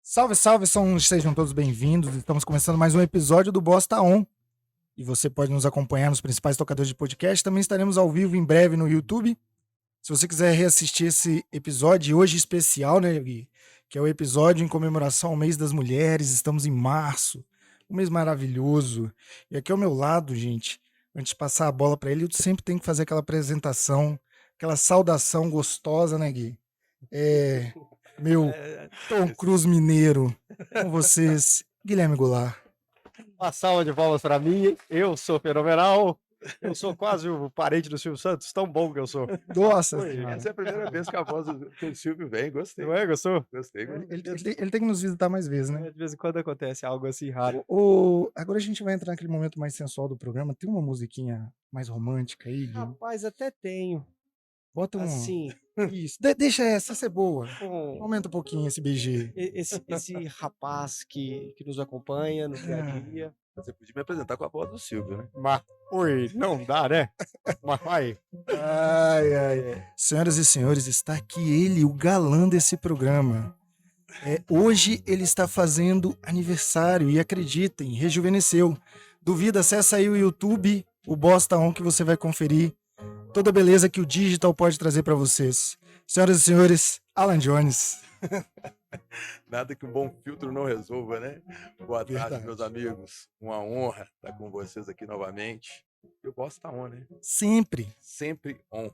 Salve, salve, sejam todos bem-vindos. Estamos começando mais um episódio do Bosta On. E você pode nos acompanhar nos principais tocadores de podcast. Também estaremos ao vivo em breve no YouTube. Se você quiser reassistir esse episódio hoje especial, né, Gui? Que é o episódio em comemoração ao mês das mulheres. Estamos em março. Um mês maravilhoso. E aqui ao meu lado, gente, antes de passar a bola para ele, eu sempre tenho que fazer aquela apresentação, aquela saudação gostosa, né, Gui? Meu Tom Cruise mineiro. Com vocês, Guilherme Goulart. Uma salva de palmas pra mim, hein? Eu sou fenomenal. Eu sou quase o parente do Silvio Santos, tão bom que eu sou. Nossa Oi, senhora. essa é a primeira vez que a voz do Silvio vem, gostei. Não é, gostou? Gostei. Ele tem que nos visitar mais vezes, né? De vez em quando acontece algo assim raro. Agora a gente vai entrar naquele momento mais sensual do programa. Tem uma musiquinha mais romântica aí, Gui? Rapaz, até tenho. Bota um. Assim, Isso. Deixa essa ser boa. Aumenta um pouquinho esse BG. esse rapaz que nos acompanha no dia a dia. Você podia me apresentar com a voz do Silvio, né? Mas, oi, não dá, né? Mas vai. Ai. Senhoras e senhores, está aqui ele, o galã desse programa. Hoje ele está fazendo aniversário e acreditem, rejuvenesceu. Duvida, acessa aí o YouTube, o Bosta On, que você vai conferir toda a beleza que o digital pode trazer para vocês. Senhoras e senhores, Alan Jones. Nada que um bom filtro não resolva, né? Boa Verdade. tarde, meus amigos. Uma honra estar com vocês aqui novamente. Eu gosto da on, né? Sempre. Sempre on.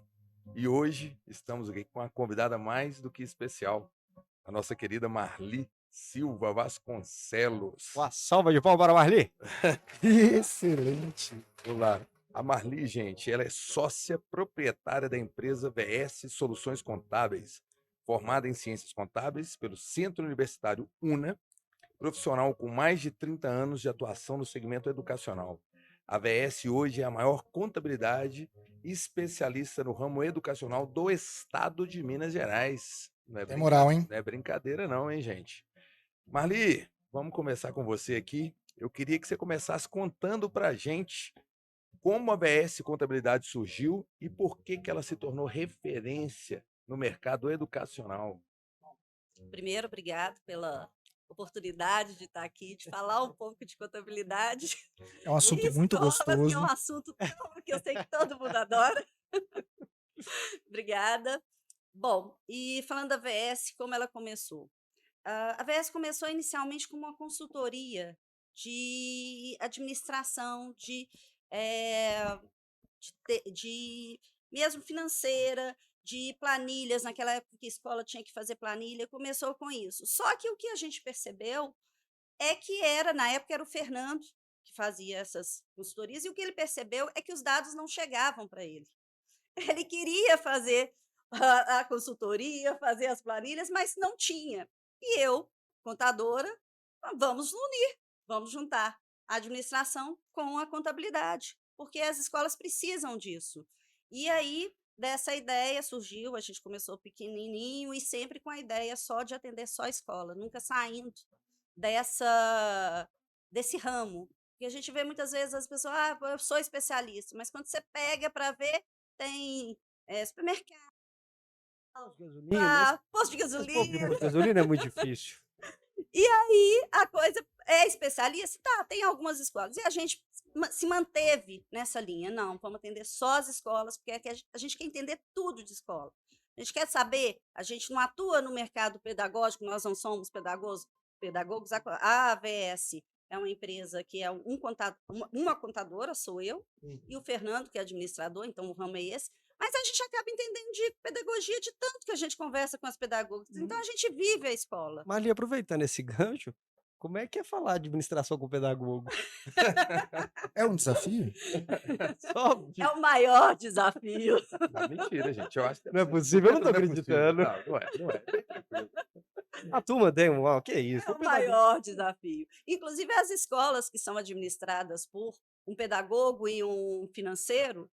E hoje estamos aqui com uma convidada mais do que especial, a nossa querida Marli Silva Vasconcelos. Uma salva de palmas para Marli. Excelente. Olá. A Marli, gente, ela é sócia proprietária da empresa VS Soluções Contábeis, formada em Ciências Contábeis pelo Centro Universitário UNA, profissional com mais de 30 anos de atuação no segmento educacional. A VS hoje é a maior contabilidade especialista no ramo educacional do estado de Minas Gerais. Não é Tem moral, hein? Não é brincadeira não, hein, gente? Marli, vamos começar com você aqui. Eu queria que você começasse contando pra gente como a VS Contabilidade surgiu e por que ela se tornou referência no mercado educacional. Primeiro, obrigado pela oportunidade de estar aqui, de falar um pouco de contabilidade. É um assunto E muito escolas, que gostoso. é um assunto que eu sei que todo mundo adora. Obrigada. Bom, e falando da VS, como ela começou? A VS começou inicialmente com uma consultoria de administração, de mesmo financeira, de planilhas. Naquela época que a escola tinha que fazer planilha, começou com isso. Só que o que a gente percebeu é que na época era o Fernando que fazia essas consultorias, e o que ele percebeu é que os dados não chegavam para ele. Ele queria fazer a consultoria, fazer as planilhas, mas não tinha. E eu, contadora, vamos unir, vamos juntar a administração com a contabilidade, porque as escolas precisam disso. E aí, dessa ideia surgiu, a gente começou pequenininho e sempre com a ideia só de atender só a escola, nunca saindo desse ramo. E a gente vê muitas vezes as pessoas, eu sou especialista, mas quando você pega para ver, tem supermercado, posto de Esse povo de gasolina. posto de gasolina é muito difícil. E aí a coisa é especialista? Tá, tem algumas escolas. E a gente se manteve nessa linha. Não, vamos atender só as escolas, porque a gente quer entender tudo de escola. A gente quer saber, a gente não atua no mercado pedagógico, nós não somos pedagogos. A AVS é uma empresa que é uma contadora, sou eu, e o Fernando, que é administrador, então o ramo é esse. Mas a gente acaba entendendo de pedagogia de tanto que a gente conversa com as pedagogas. Então a gente vive a escola. Marli, aproveitando esse gancho, como é que é falar de administração com pedagogo? É um desafio? Só É o maior desafio. Não, mentira, gente. Eu acho que Não é possível, eu não tô é possível. acreditando. Não é. A turma tem um... Que isso? É o maior desafio. Inclusive, as escolas que são administradas por um pedagogo e um financeiro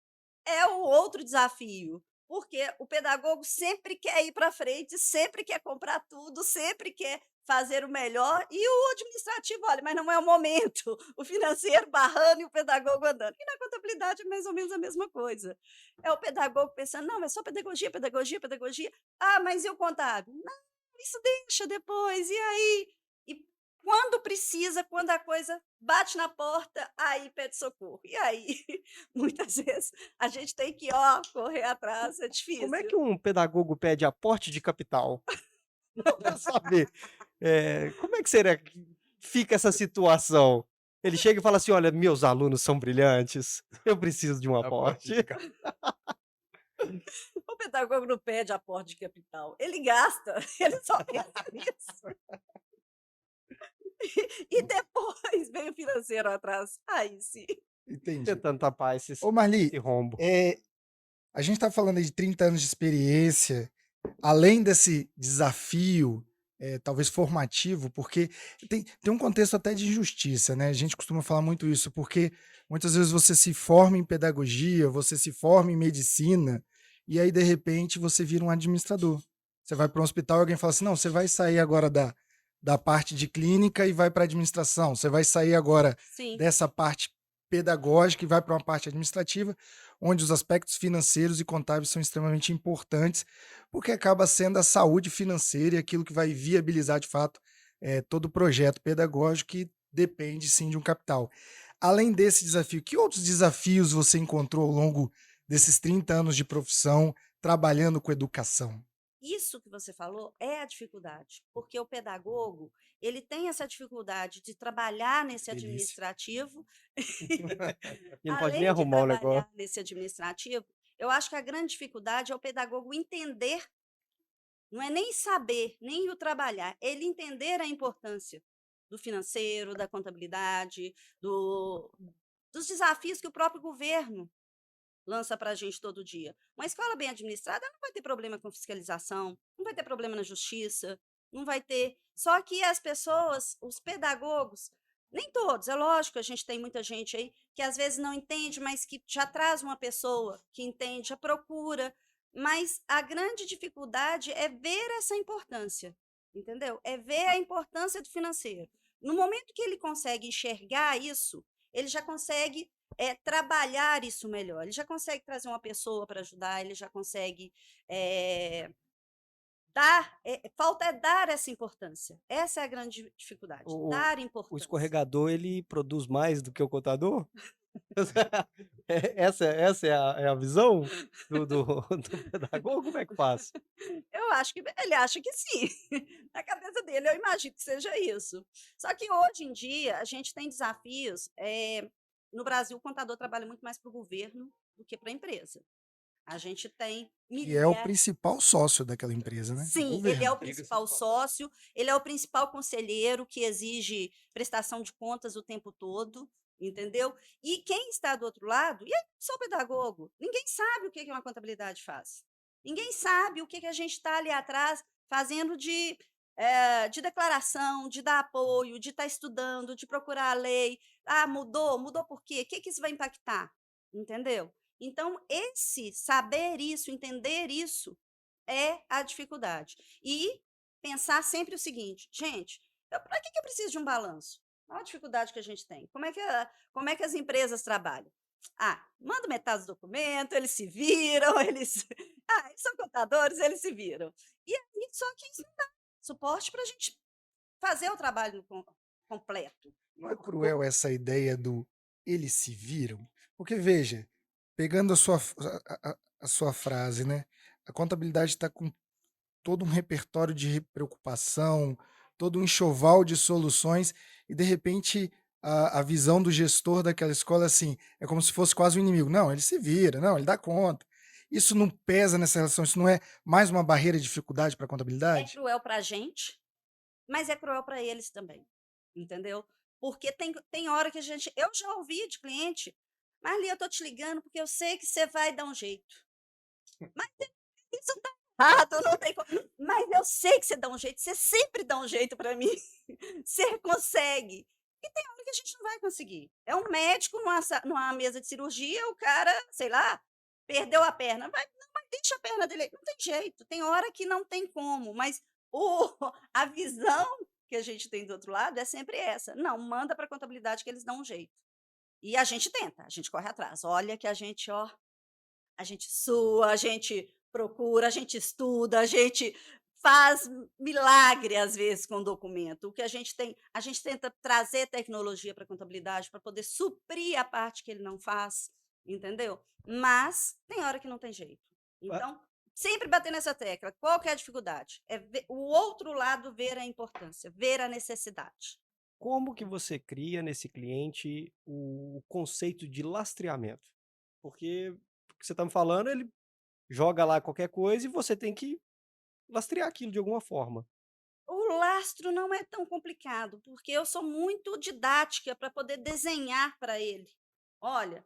é o outro desafio. Porque o pedagogo sempre quer ir para frente, sempre quer comprar tudo, sempre quer fazer o melhor, e o administrativo, olha, mas não é o momento. O financeiro barrando e o pedagogo andando. E na contabilidade é mais ou menos a mesma coisa. É o pedagogo pensando, não, é só pedagogia, pedagogia, pedagogia. Ah, mas e o contábil? Não, isso deixa depois. E aí? quando precisa, quando a coisa bate na porta, aí pede socorro. E aí, muitas vezes, a gente tem que, ó, correr atrás, é Como é difícil. que um pedagogo pede aporte de capital? Pra saber, como é que será que fica essa situação? Ele chega e fala assim: "Olha, meus alunos são brilhantes, eu preciso de um A parte aporte". de ca- O pedagogo não pede aporte de capital, ele gasta, ele só pensa nisso. E depois vem o financeiro atrás. Aí sim. Entendi. Tentando tapar Ô, Marli, esse rombo. a gente tá falando aí de 30 anos de experiência, além desse desafio, talvez formativo, porque tem um contexto até de injustiça, né? A gente costuma falar muito isso, porque muitas vezes você se forma em pedagogia, você se forma em medicina, e aí, de repente, você vira um administrador. Você vai para um hospital e alguém fala assim: não, você vai sair agora da parte de clínica e vai para administração. Você vai sair agora Sim. dessa parte pedagógica e vai para uma parte administrativa, onde os aspectos financeiros e contábeis são extremamente importantes, porque acaba sendo a saúde financeira e aquilo que vai viabilizar de fato todo o projeto pedagógico que depende sim de um capital. Além desse desafio, que outros desafios você encontrou ao longo desses 30 anos de profissão trabalhando com educação? Isso que você falou é a dificuldade, porque o pedagogo, ele tem essa dificuldade de trabalhar nesse Delícia. administrativo. E não pode nem Além de arrumar o negócio. trabalhar nesse administrativo, eu acho que a grande dificuldade é o pedagogo entender, não é nem saber, nem o trabalhar, ele entender a importância do financeiro, da contabilidade, dos desafios que o próprio governo lança para a gente todo dia. Uma escola bem administrada não vai ter problema com fiscalização, não vai ter problema na justiça, não vai ter. Só que as pessoas, os pedagogos, nem todos, é lógico, a gente tem muita gente aí que às vezes não entende, mas que já traz uma pessoa que entende, já procura. Mas a grande dificuldade é ver essa importância, entendeu? É ver a importância do financeiro. No momento que ele consegue enxergar isso, ele já consegue trabalhar isso melhor. Ele já consegue trazer uma pessoa para ajudar, ele já consegue eh, dar. Falta é dar essa importância. Essa é a grande dificuldade, O dar o importância. escorregador, ele produz mais do que o contador? Essa é a visão do pedagogo? Como é que faz? Eu acho que ele acha que sim. Na cabeça dele, eu imagino que seja isso. Só que hoje em dia, a gente tem desafios. No Brasil, o contador trabalha muito mais para o governo do que para a empresa. A gente tem E é o milhares. principal sócio daquela empresa, né? O Sim, ele é governo. o principal sócio, ele é o principal conselheiro que exige prestação de contas o tempo todo, entendeu? E quem está do outro lado, e aí só o pedagogo, ninguém sabe o que que uma contabilidade faz. Ninguém sabe o que que a gente está ali atrás fazendo de declaração, de dar apoio, de estar estudando, de procurar a lei. Ah, mudou? Mudou por quê? O que que isso vai impactar? Entendeu? Então, esse saber isso, entender isso, é a dificuldade. E pensar sempre o seguinte: gente, para que que eu preciso de um balanço? Olha a dificuldade que a gente tem. Como é que as empresas trabalham? Ah, manda metade do documento, eles se viram, eles. Ah, eles são contadores, eles se viram. E aí, só que isso não dá suporte para a gente fazer o trabalho completo. Não é cruel essa ideia do eles se viram? Porque, veja, pegando a sua frase, né? A contabilidade está com todo um repertório de preocupação, todo um enxoval de soluções, e de repente a visão do gestor daquela escola assim, é como se fosse quase um inimigo. Não, ele se vira, não, ele dá conta. Isso não pesa nessa relação, isso não é mais uma barreira de dificuldade para a É contabilidade? cruel para a gente, mas é cruel para eles também, entendeu? Porque tem hora que a gente. Eu já ouvi de cliente, Marli, eu tô te ligando porque eu sei que você vai dar um jeito. Mas isso tá errado, não tem como. Mas eu sei que você dá um jeito, você sempre dá um jeito para mim. Você consegue. E tem hora que a gente não vai conseguir. É um médico numa mesa de cirurgia, o cara, sei lá, perdeu a perna. Não, mas deixa a perna dele aí. Não tem jeito. Tem hora que não tem como. Mas o, a visão que a gente tem do outro lado é sempre essa. Não, manda para a contabilidade que eles dão um jeito. E a gente tenta, a gente corre atrás. Olha que a gente, a gente sua, a gente procura, a gente estuda, a gente faz milagre às vezes com o documento. O que a gente tenta trazer tecnologia para a contabilidade para poder suprir a parte que ele não faz, entendeu? Mas tem hora que não tem jeito. Então, sempre bater nessa tecla. Qual que é a dificuldade? É o outro lado ver a importância, ver a necessidade. Como que você cria nesse cliente o conceito de lastreamento? Porque o que você está me falando, ele joga lá qualquer coisa e você tem que lastrear aquilo de alguma forma. O lastro não é tão complicado, porque eu sou muito didática para poder desenhar para ele. Olha,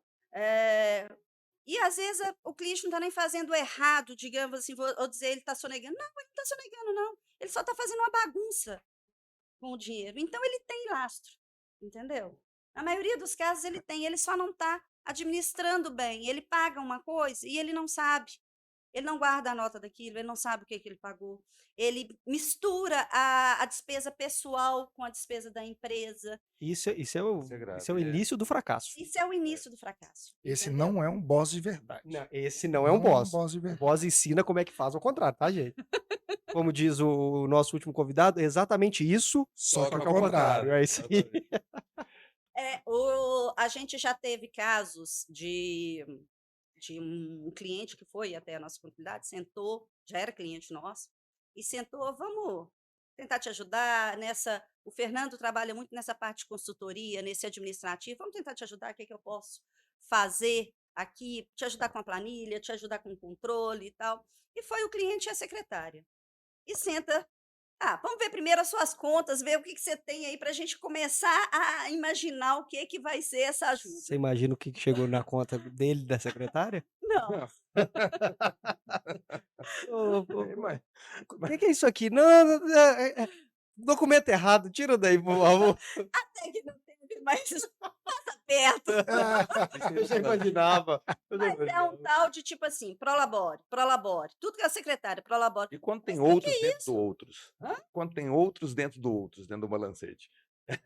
e às vezes o cliente não está nem fazendo errado, digamos assim, vou dizer, ele está sonegando. Não, ele não está sonegando, não. Ele só está fazendo uma bagunça com o dinheiro. Então ele tem lastro, entendeu? Na maioria dos casos ele tem, ele só não está administrando bem. Ele paga uma coisa e ele não sabe. Ele não guarda a nota daquilo, ele não sabe o que ele pagou. Ele mistura a despesa pessoal com a despesa da empresa. Isso é grave, o início do fracasso. Isso é o início do fracasso. Esse entendeu? não é um boss de verdade. Não, esse não é um boss. de O verdade. boss ensina como é que faz ao contrário, tá, gente? Como diz o nosso último convidado, é exatamente isso, Só que ao ao contrário. é isso aí. Exatamente. A gente já teve casos de um cliente que foi até a nossa contabilidade, sentou, já era cliente nosso, e sentou, vamos tentar te ajudar nessa. O Fernando trabalha muito nessa parte de consultoria, nesse administrativo, vamos tentar te ajudar, o que eu posso fazer aqui, te ajudar com a planilha, te ajudar com o controle e tal. E foi o cliente e a secretária. E senta. Vamos ver primeiro as suas contas, ver o que você tem aí para a gente começar a imaginar o que vai ser essa ajuda. Você imagina o que chegou na conta dele, da secretária? Não. Mas- O que é isso aqui? Não, documento errado, tira daí, por favor. Até que não teve, mas passa perto. Eu já imaginava. Mas é um tal de tipo assim, prolabore, prolabore. Tudo que a secretária prolabore. E quando tem Mas que outros é dentro isso? do outros? Hã? Quando tem outros dentro do outros, dentro do balancete?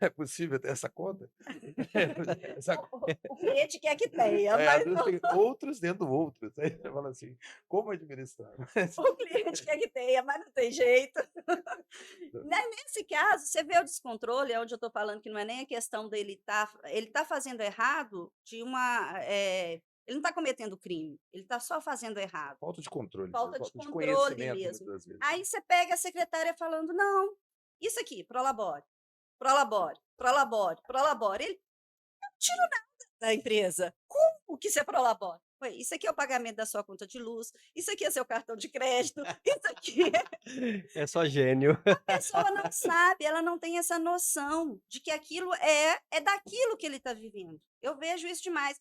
É possível ter essa conta? Essa O cliente quer que tenha, às mas vezes não, tem outros dentro do outros. Aí você fala assim, como administrar? o cliente quer que tenha, mas não tem jeito. Nesse caso, você vê o descontrole, é onde eu estou falando que não é nem a questão dele ele tá fazendo errado de uma. Ele não está cometendo crime, ele está só fazendo errado. Falta de controle, Falta falta de de controle conhecimento mesmo. muitas vezes. Aí você pega a secretária falando, não, isso aqui, prolabore, prolabore, prolabore, prolabore. Ele não tira nada da empresa. Como que você prolabora? Ué, isso aqui é o pagamento da sua conta de luz, isso aqui é seu cartão de crédito, isso aqui É só gênio. a pessoa não sabe, ela não tem essa noção de que aquilo é daquilo que ele está vivendo. Eu vejo isso demais.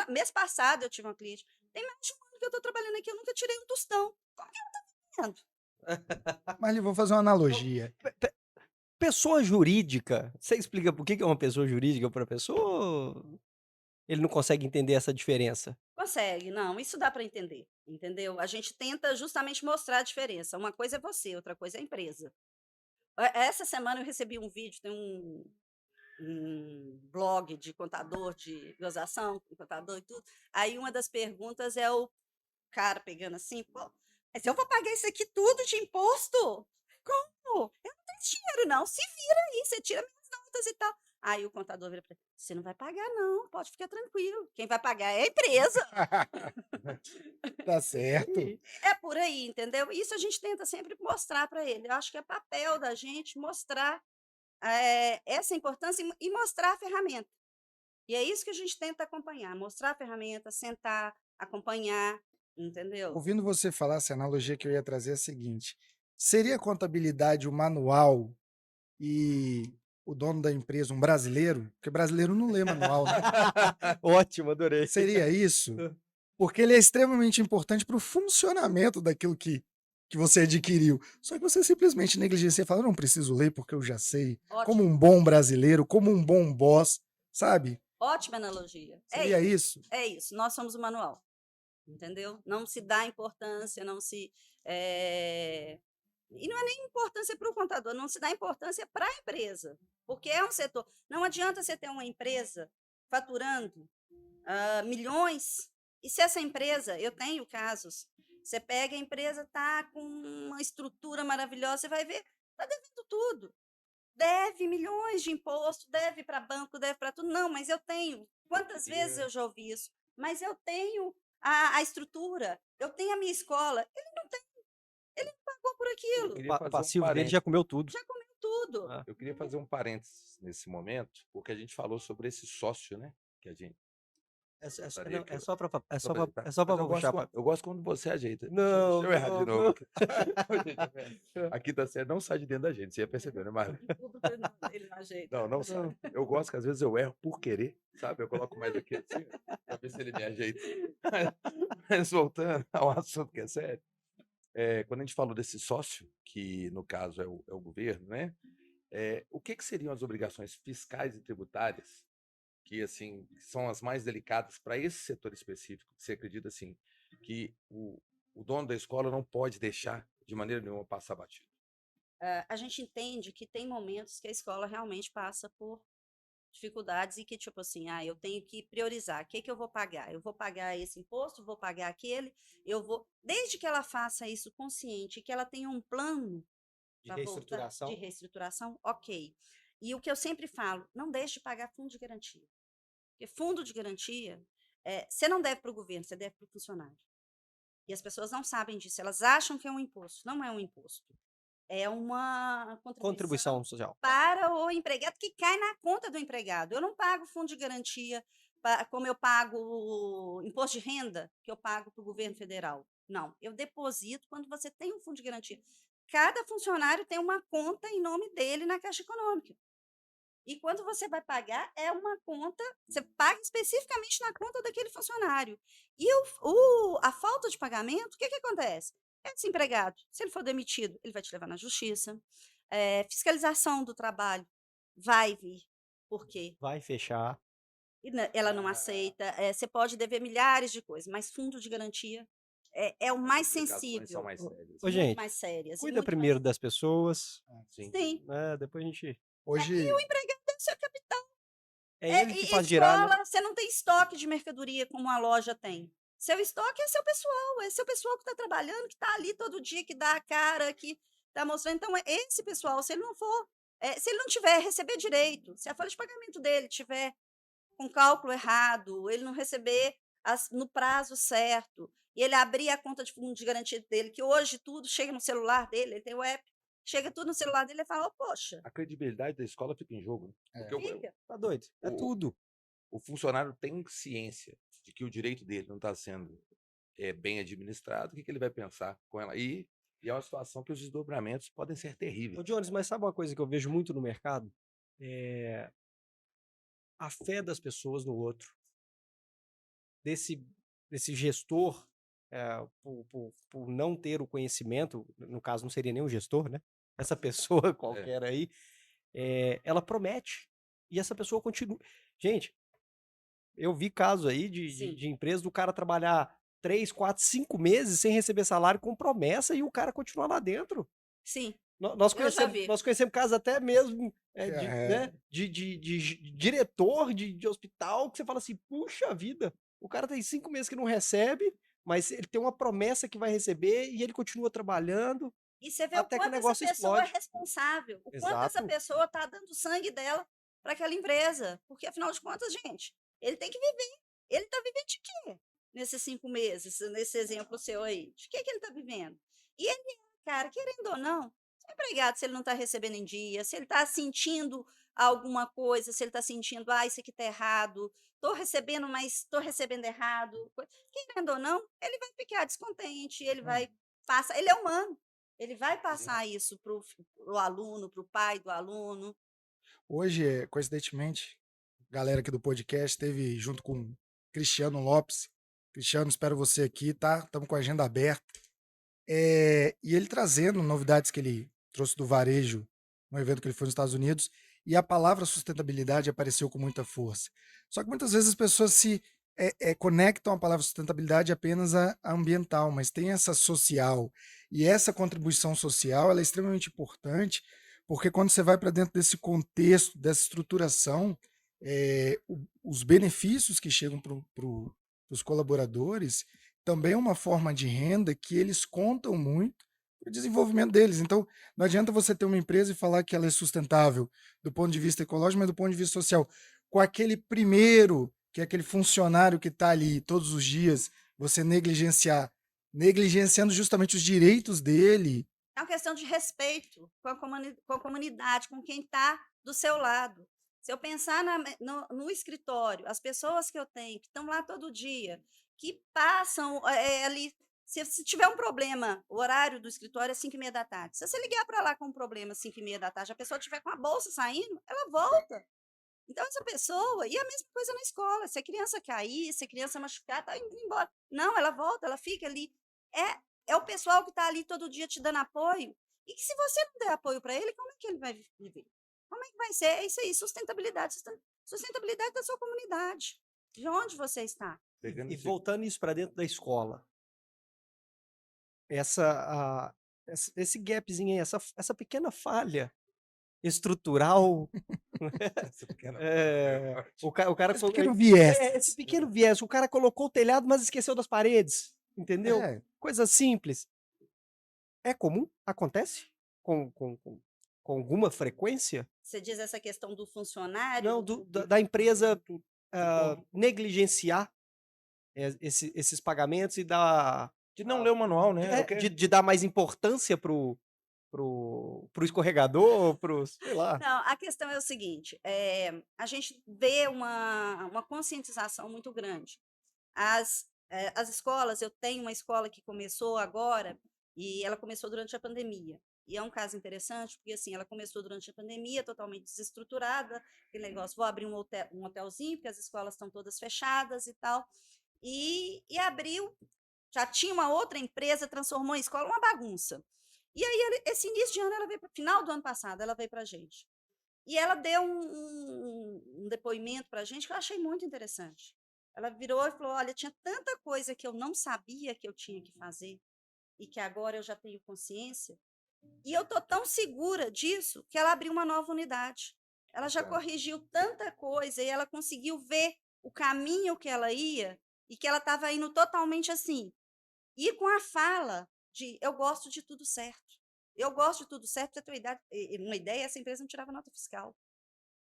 Mês passado eu tive uma cliente, tem mais de um ano que eu estou trabalhando aqui, eu nunca tirei um tostão. Como que ela está vivendo? Mas vou fazer uma analogia. Pessoa jurídica, você explica por que é uma pessoa jurídica para a pessoa? Ou ele não consegue entender essa diferença? Consegue, não, isso dá para entender, entendeu? A gente tenta justamente mostrar a diferença. Uma coisa é você, outra coisa é a empresa. Essa semana eu recebi um vídeo, tem um blog de contador de gozação, com contador e tudo. Aí uma das perguntas é o cara pegando assim, pô, mas eu vou pagar isso aqui tudo de imposto? Como? Eu não tenho esse dinheiro, não. Se vira aí, você tira minhas notas e tal. Aí o contador vira para ele, você não vai pagar, não, pode ficar tranquilo. Quem vai pagar é a empresa. Tá certo. É por aí, entendeu? Isso a gente tenta sempre mostrar para ele. Eu acho que é papel da gente mostrar essa importância e mostrar a ferramenta. E é isso que a gente tenta acompanhar, mostrar a ferramenta, sentar, acompanhar, entendeu? Ouvindo você falar, essa analogia que eu ia trazer é a seguinte: seria a contabilidade o manual e o dono da empresa um brasileiro? Porque brasileiro não lê manual, né? Ótimo, adorei. Seria isso? Porque ele é extremamente importante para o funcionamento daquilo que você adquiriu. Só que você simplesmente negligencia e fala, não preciso ler porque eu já sei. Como Ótimo, um bom brasileiro, como um bom boss, sabe? ótima analogia. Seria isso? É isso, nós somos o manual, entendeu? Não se dá importância, não se... E não é nem importância para o contador, não se dá importância para a empresa, porque é um setor. Não adianta você ter uma empresa faturando milhões, e se essa empresa, eu tenho casos, Você pega a empresa, tá com uma estrutura maravilhosa, você vai ver, tá devendo tudo. Deve milhões de imposto, deve para banco, deve para tudo. Não, mas eu tenho. Quantas vezes eu já ouvi isso? Mas eu tenho a estrutura, eu tenho a minha escola. Ele não tem, ele não pagou por Eu aquilo, queria O fazer um passivo dele parênteses. já comeu tudo. já comeu tudo. Ah, Eu queria fazer um parênteses nesse momento, porque a gente falou sobre esse sócio, né? Que a gente gostaria que é eu só pra apresentar. é só pra Mas puxar. eu gosto quando você ajeita. Não, Deixa eu errar de não, novo. A quinta série não sai de dentro da gente, você já percebeu, né, Marlon? Ele não ajeita. Não, não sai. Eu gosto que às vezes eu erro por querer, sabe? Eu coloco mais aqui assim, pra ver se ele me ajeita. Mas voltando ao assunto que é sério, quando a gente falou desse sócio, que no caso é o governo, né? O que seriam as obrigações fiscais e tributárias que assim são as mais delicadas para esse setor específico? Você acredita assim que o dono da escola não pode deixar de maneira nenhuma passar batido? A gente entende que tem momentos que a escola realmente passa por dificuldades e que, tipo assim, eu tenho que priorizar. O que que eu vou pagar? Eu vou pagar esse imposto, vou pagar aquele, eu vou. Desde que ela faça isso consciente, que ela tenha um plano De para voltar reestruturação. de reestruturação, ok. E o que eu sempre falo, não deixe de pagar fundo de garantia. Porque fundo de garantia, você não deve para o governo, você deve para o funcionário. E as pessoas não sabem disso, elas acham que é um imposto. Não é um imposto. É uma contribuição Contribuição social. para o empregado que cai na conta do empregado. Eu não pago fundo de garantia como eu pago o imposto de renda, que eu pago para o governo federal. Não, eu deposito quando você tem um fundo de garantia. Cada funcionário tem uma conta em nome dele na Caixa Econômica. E quando você vai pagar, é uma conta, você paga especificamente na conta daquele funcionário. E a falta de pagamento, o que acontece? É desempregado. Se ele for demitido, ele vai te levar na justiça. Fiscalização do trabalho vai vir. Por quê? Vai fechar. Ela não aceita. Você pode dever milhares de coisas, mas fundo de garantia é o mais As implicações sensível. são mais sérias. Ô, Muito gente, mais sérias. cuida primeiro das pessoas, Sim. Sim. né? Depois a gente. Hoje, E o empregado deve ser capital. É ele que E faz girar, né? escola, você não tem estoque de mercadoria como a loja tem. Seu estoque é seu pessoal que está trabalhando, que está ali todo dia, que dá a cara, que está mostrando. Então, esse pessoal, se ele não for, se ele não tiver receber direito, se a folha de pagamento dele tiver com cálculo errado, ele não receber no prazo certo, e ele abrir a conta de fundo de garantia dele, que hoje tudo chega no celular dele, ele tem o app, chega tudo no celular dele e fala, poxa, A credibilidade da escola fica em jogo, né? Porque fica. Tá doido? É o- tudo. o funcionário tem ciência de que o direito dele não está sendo bem administrado, o que ele vai pensar com ela? E é uma situação que os desdobramentos podem ser Ô, terríveis. Jones, mas sabe uma coisa que eu vejo muito no mercado? É a fé das pessoas no outro. Desse gestor, por não ter o conhecimento, no caso não seria nem um gestor, né? Essa pessoa qualquer aí, ela promete. E essa pessoa continua. Gente, eu vi casos aí Sim. de empresa do cara trabalhar 3, 4, 5 meses sem receber salário com promessa e o cara continuar lá dentro. Sim. Nós Eu já vi. conhecemos casos até mesmo É. de diretor de hospital que você fala assim, puxa vida, o cara tem 5 meses que não recebe, mas ele tem uma promessa que vai receber e ele continua trabalhando. E você vê Até o que o quanto essa negócio pessoa é explode. responsável, o quanto essa Exato. pessoa está dando sangue dela para aquela empresa. Porque, afinal de contas, gente, ele tem que viver. Ele está vivendo de quê? Nesses 5 meses, nesse exemplo seu aí. De que ele está vivendo? E ele, cara, querendo ou não, é empregado se ele não está recebendo em dia, se ele está sentindo alguma coisa, se ele está sentindo, isso aqui está errado, estou recebendo, mas estou recebendo errado. Querendo ou não, ele vai ficar descontente, ele vai passar, ele é humano. Ele vai passar isso para o aluno, para o pai do aluno. hoje, coincidentemente, a galera aqui do podcast esteve junto com Cristiano Lopes. Cristiano, espero você aqui, tá? Estamos com a agenda aberta. E ele trazendo novidades que ele trouxe do varejo no evento que ele foi nos Estados Unidos, e a palavra sustentabilidade apareceu com muita força. Só que muitas vezes as pessoas se conectam a palavra sustentabilidade apenas a ambiental, mas tem essa social. E essa contribuição social ela é extremamente importante, porque quando você vai para dentro desse contexto, dessa estruturação, os benefícios que chegam para os colaboradores, também é uma forma de renda que eles contam muito para o desenvolvimento deles. Então, não adianta você ter uma empresa e falar que ela é sustentável do ponto de vista ecológico, mas do ponto de vista social. Com aquele primeiro, que é aquele funcionário que está ali todos os dias, você negligenciando justamente os direitos dele. É uma questão de respeito com a comunidade, com quem está do seu lado. Se eu pensar no escritório, as pessoas que eu tenho, que estão lá todo dia, que passam ali. Se tiver um problema, o horário do escritório é 5h30 da tarde. Se você ligar para lá com um problema às 5h30 da tarde, a pessoa estiver com a bolsa saindo, ela volta. Então, essa pessoa, e a mesma coisa na escola, se a criança cair, se a criança machucar, está indo embora. Não, ela volta, ela fica ali. É o pessoal que está ali todo dia te dando apoio, e que se você não der apoio para ele, como é que ele vai viver? Como é que vai ser? É isso aí, sustentabilidade da sua comunidade, de onde você está. Pegando E esse- voltando isso para dentro da escola, esse gapzinho aí, essa pequena falha estrutural, essa pequena- o cara Esse falou, pequeno viés. esse pequeno viés, o cara colocou o telhado, mas esqueceu das paredes, entendeu? É, Coisa simples. É comum? Acontece? Com alguma frequência? Você diz essa questão do funcionário? Não, da empresa como- negligenciar esses pagamentos e dar De não ler o manual, né? de dar mais importância pro escorregador, sei lá. Não, a questão é o seguinte, a gente vê uma conscientização muito grande. As escolas, eu tenho uma escola que começou agora, e ela começou durante a pandemia. E é um caso interessante, porque assim, ela começou durante a pandemia, totalmente desestruturada, aquele negócio, vou abrir um hotelzinho, porque as escolas estão todas fechadas e tal. E abriu, já tinha uma outra empresa, transformou a escola uma bagunça. E aí, esse início de ano, ela veio para final do ano passado, ela veio para a gente. E ela deu um depoimento para a gente que eu achei muito interessante. Ela virou e falou: olha, tinha tanta coisa que eu não sabia que eu tinha que fazer e que agora eu já tenho consciência. E eu estou tão segura disso que ela abriu uma nova unidade. Ela já Bacana. corrigiu tanta coisa e ela conseguiu ver o caminho que ela ia e que ela estava indo totalmente assim. E com a fala de eu gosto de tudo certo. Eu gosto de tudo certo, para ter uma ideia, essa empresa não tirava nota fiscal.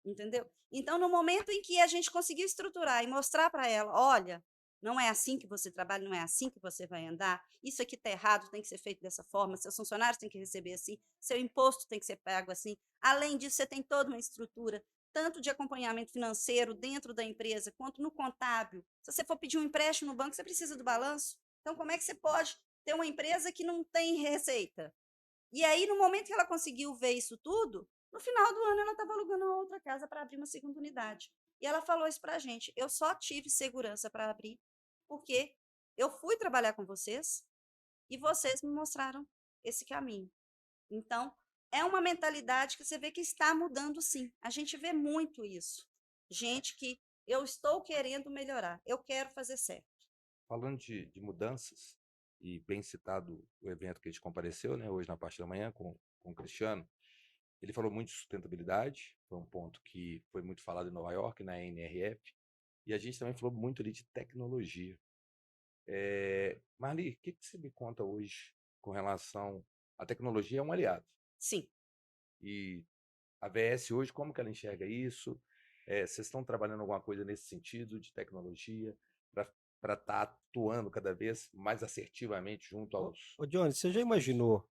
Entendeu? Então, no momento em que a gente conseguiu estruturar e mostrar para ela, olha, não é assim que você trabalha, não é assim que você vai andar, isso aqui está errado, tem que ser feito dessa forma, seus funcionários têm que receber assim, seu imposto tem que ser pago assim. Além disso, você tem toda uma estrutura, tanto de acompanhamento financeiro dentro da empresa, quanto no contábil. Se você for pedir um empréstimo no banco, você precisa do balanço. Então, como é que você pode ter uma empresa que não tem receita? E aí, no momento que ela conseguiu ver isso tudo, no final do ano ela estava alugando uma outra casa para abrir uma segunda unidade. E ela falou isso para a gente: eu só tive segurança para abrir porque eu fui trabalhar com vocês e vocês me mostraram esse caminho. Então, é uma mentalidade que você vê que está mudando, sim. A gente vê muito isso. Gente que eu estou querendo melhorar, eu quero fazer certo. Falando de mudanças, e bem citado o evento que a gente compareceu, né, hoje na parte da manhã com o Cristiano, ele falou muito de sustentabilidade, foi um ponto que foi muito falado em Nova York, na NRF, e a gente também falou muito ali de tecnologia. Marli, o que você me conta hoje com relação à tecnologia? É um aliado. Sim. E a VS hoje, como que ela enxerga isso? Vocês estão trabalhando alguma coisa nesse sentido de tecnologia para estar atuando cada vez mais assertivamente junto aos... Ô, Johnny, você já imaginou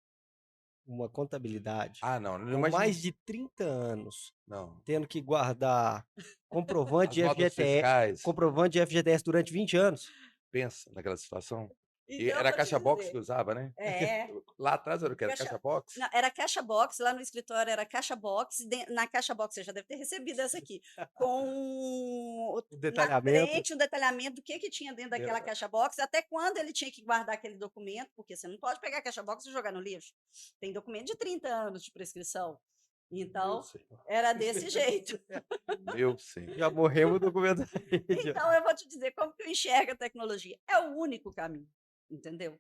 uma contabilidade Ah, não com imagino. mais de 30 anos Não. tendo que guardar comprovante As de notas FGTS, fiscais, comprovante de FGTS durante 20 anos? pensa naquela situação. E Então, era a vou te Caixa Box dizer, que usava, né? É. Lá atrás era o que? Era Caixa- Caixa Box? Não, era caixa box, lá no escritório era caixa box. Na caixa box, você já deve ter recebido essa aqui, com O na detalhamento. frente um detalhamento do que tinha dentro daquela Verdade. caixa box, até quando ele tinha que guardar aquele documento, porque você não pode pegar a caixa box e jogar no lixo. Tem documento de 30 anos de prescrição. Meu Então, Senhor. era desse jeito. Meu Senhor. Já morremos do documento. Então, eu vou te dizer como que eu enxergo a tecnologia. É o único caminho, entendeu?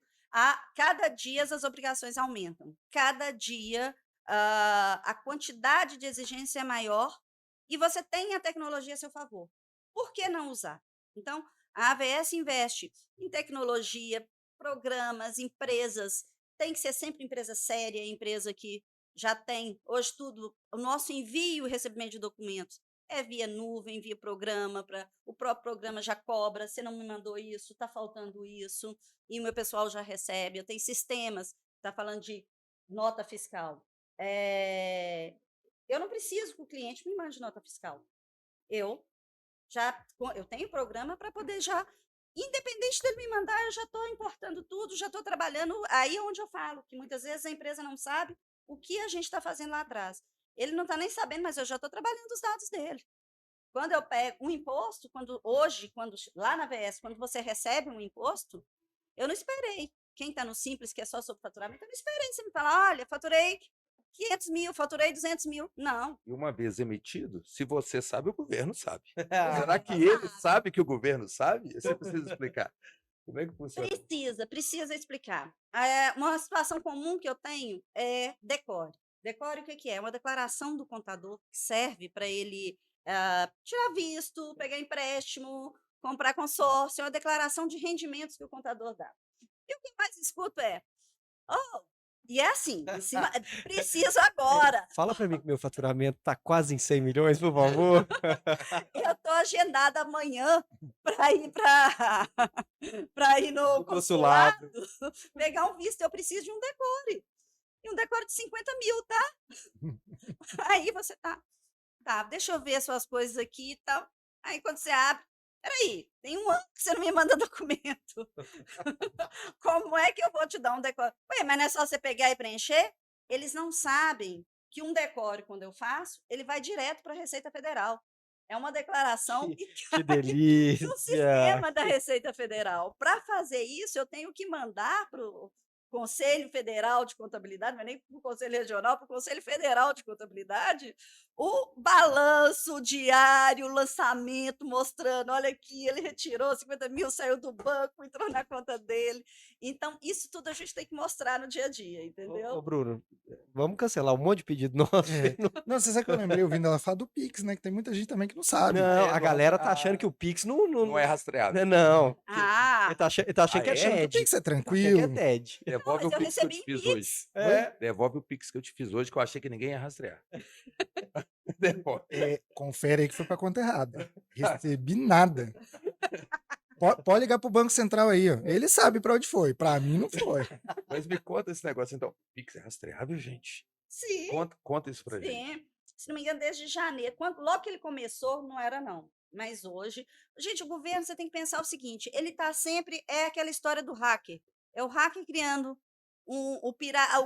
Cada dia as obrigações aumentam. Cada dia a quantidade de exigência é maior e você tem a tecnologia a seu favor. Por que não usar? Então, A AVS investe em tecnologia, programas, empresas. Tem que ser sempre empresa séria, empresa que já tem. Hoje tudo, o nosso envio e recebimento de documentos é via nuvem, via programa, o próprio programa já cobra, você não me mandou isso, está faltando isso, e o meu pessoal já recebe. Eu tenho sistemas, está falando de nota fiscal. Eu não preciso que o cliente me mande nota fiscal. Eu tenho programa para poder já, independente dele me mandar, eu já estou importando tudo, já estou trabalhando. Aí é onde eu falo, que muitas vezes a empresa não sabe o que a gente está fazendo lá atrás. Ele não está nem sabendo, mas eu já estou trabalhando os dados dele. Quando eu pego um imposto, lá na VS, quando você recebe um imposto, eu não esperei. Quem está no Simples, que é só sobre faturamento, eu não esperei você me falar, olha, faturei 500 mil, faturei 200 mil. Não. E uma vez emitido, se você sabe, o governo sabe. Será que ele sabe que o governo sabe? Você precisa explicar. Como é que funciona? Precisa explicar. Uma situação comum que eu tenho é DECORE. DECORE, o que é? É uma declaração do contador que serve para ele tirar visto, pegar empréstimo, comprar consórcio, é uma declaração de rendimentos que o contador dá. E o que mais escuto é, e é assim, preciso agora. Fala para mim que meu faturamento está quase em 100 milhões, por favor. Eu estou agendada amanhã para ir no consulado, pegar um visto. Eu preciso de um DECORE. E um DECORE de 50 mil, tá? Aí você tá, deixa eu ver as suas coisas aqui e tal. Aí quando você abre, peraí, tem um ano que você não me manda documento. Como é que eu vou te dar um DECORE? Ué, mas não é só você pegar e preencher? Eles não sabem que um DECORE, quando eu faço, ele vai direto para a Receita Federal. É uma declaração que delícia! no sistema da Receita Federal. Para fazer isso, eu tenho que mandar para o Conselho Federal de Contabilidade, mas nem para o Conselho Regional, para o Conselho Federal de Contabilidade, o balanço diário, o lançamento, mostrando, olha aqui, ele retirou 50 mil, saiu do banco, entrou na conta dele. Então, isso tudo a gente tem que mostrar no dia a dia, entendeu? Ô Bruno, vamos cancelar um monte de pedido nosso. Não, você sabe que eu lembrei ouvindo ela falar do Pix, né? Que tem muita gente também que não sabe. Não, a galera tá achando que o Pix não é rastreável. Não. Ah, Ele tá achando que é Achando que o TED. Pix é Tá achando tranquilo. que é TED. Devolve mas o eu Pix que eu recebi te em fiz hoje. Pix. Devolve o Pix que eu te fiz hoje, que eu achei que ninguém ia rastrear. Devolve. Confere aí que foi pra conta errada. Recebi nada. Pode ligar pro Banco Central aí, ó. Ele sabe pra onde foi. Pra mim não foi. Mas me conta esse negócio, então. Pix é rastreável, gente? Sim. Conta isso pra gente. Sim. Se não me engano, desde janeiro. Logo que ele começou, não era, não. Mas hoje. Gente, o governo, você tem que pensar o seguinte: ele está sempre. É aquela história do hacker. É o hacker criando. O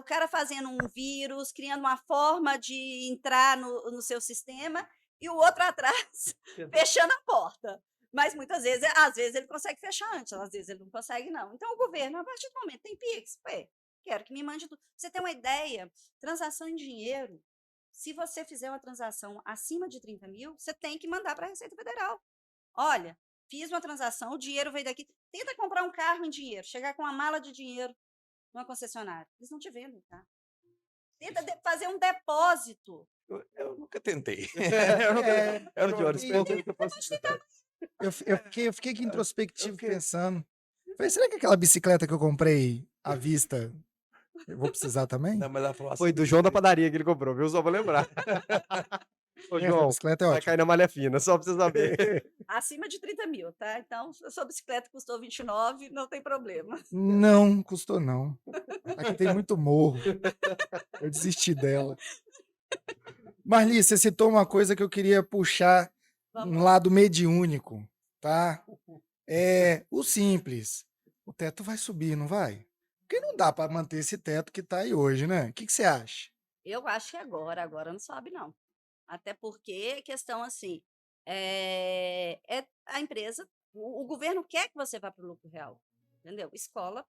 cara fazendo um vírus, criando uma forma de entrar no seu sistema, e o outro atrás fechando a porta. Mas muitas vezes, às vezes ele consegue fechar antes, às vezes ele não consegue, não. Então, o governo, a partir do momento, tem Pix, quero que me mande tudo. Você tem uma ideia? Transação em dinheiro. Se você fizer uma transação acima de 30 mil, você tem que mandar para a Receita Federal. Olha, fiz uma transação, o dinheiro veio daqui. Tenta comprar um carro em dinheiro, chegar com uma mala de dinheiro numa concessionária. Eles não te vendem, tá? Tenta fazer um depósito. Eu nunca tentei. Eu fiquei aqui introspectivo pensando. Falei, será que aquela bicicleta que eu comprei à vista, eu vou precisar também? Não, mas ela falou assim, Foi do João da padaria que ele comprou, viu? Só vou lembrar. Ô, A João, bicicleta é vai ótima. cair na malha fina, só pra você saber. Acima de 30 mil, tá? Então, se a sua bicicleta custou 29, não tem problema. Não, custou não. Aqui tem muito morro. Eu desisti dela. Marli, você citou uma coisa que eu queria puxar um lado mediúnico, tá? É o simples. O teto vai subir, não vai? Porque não dá para manter esse teto que tá aí hoje, né? O que você acha? Eu acho que agora não sobe, não. Até porque questão assim, a empresa, o governo quer que você vá para o lucro real, entendeu? Escola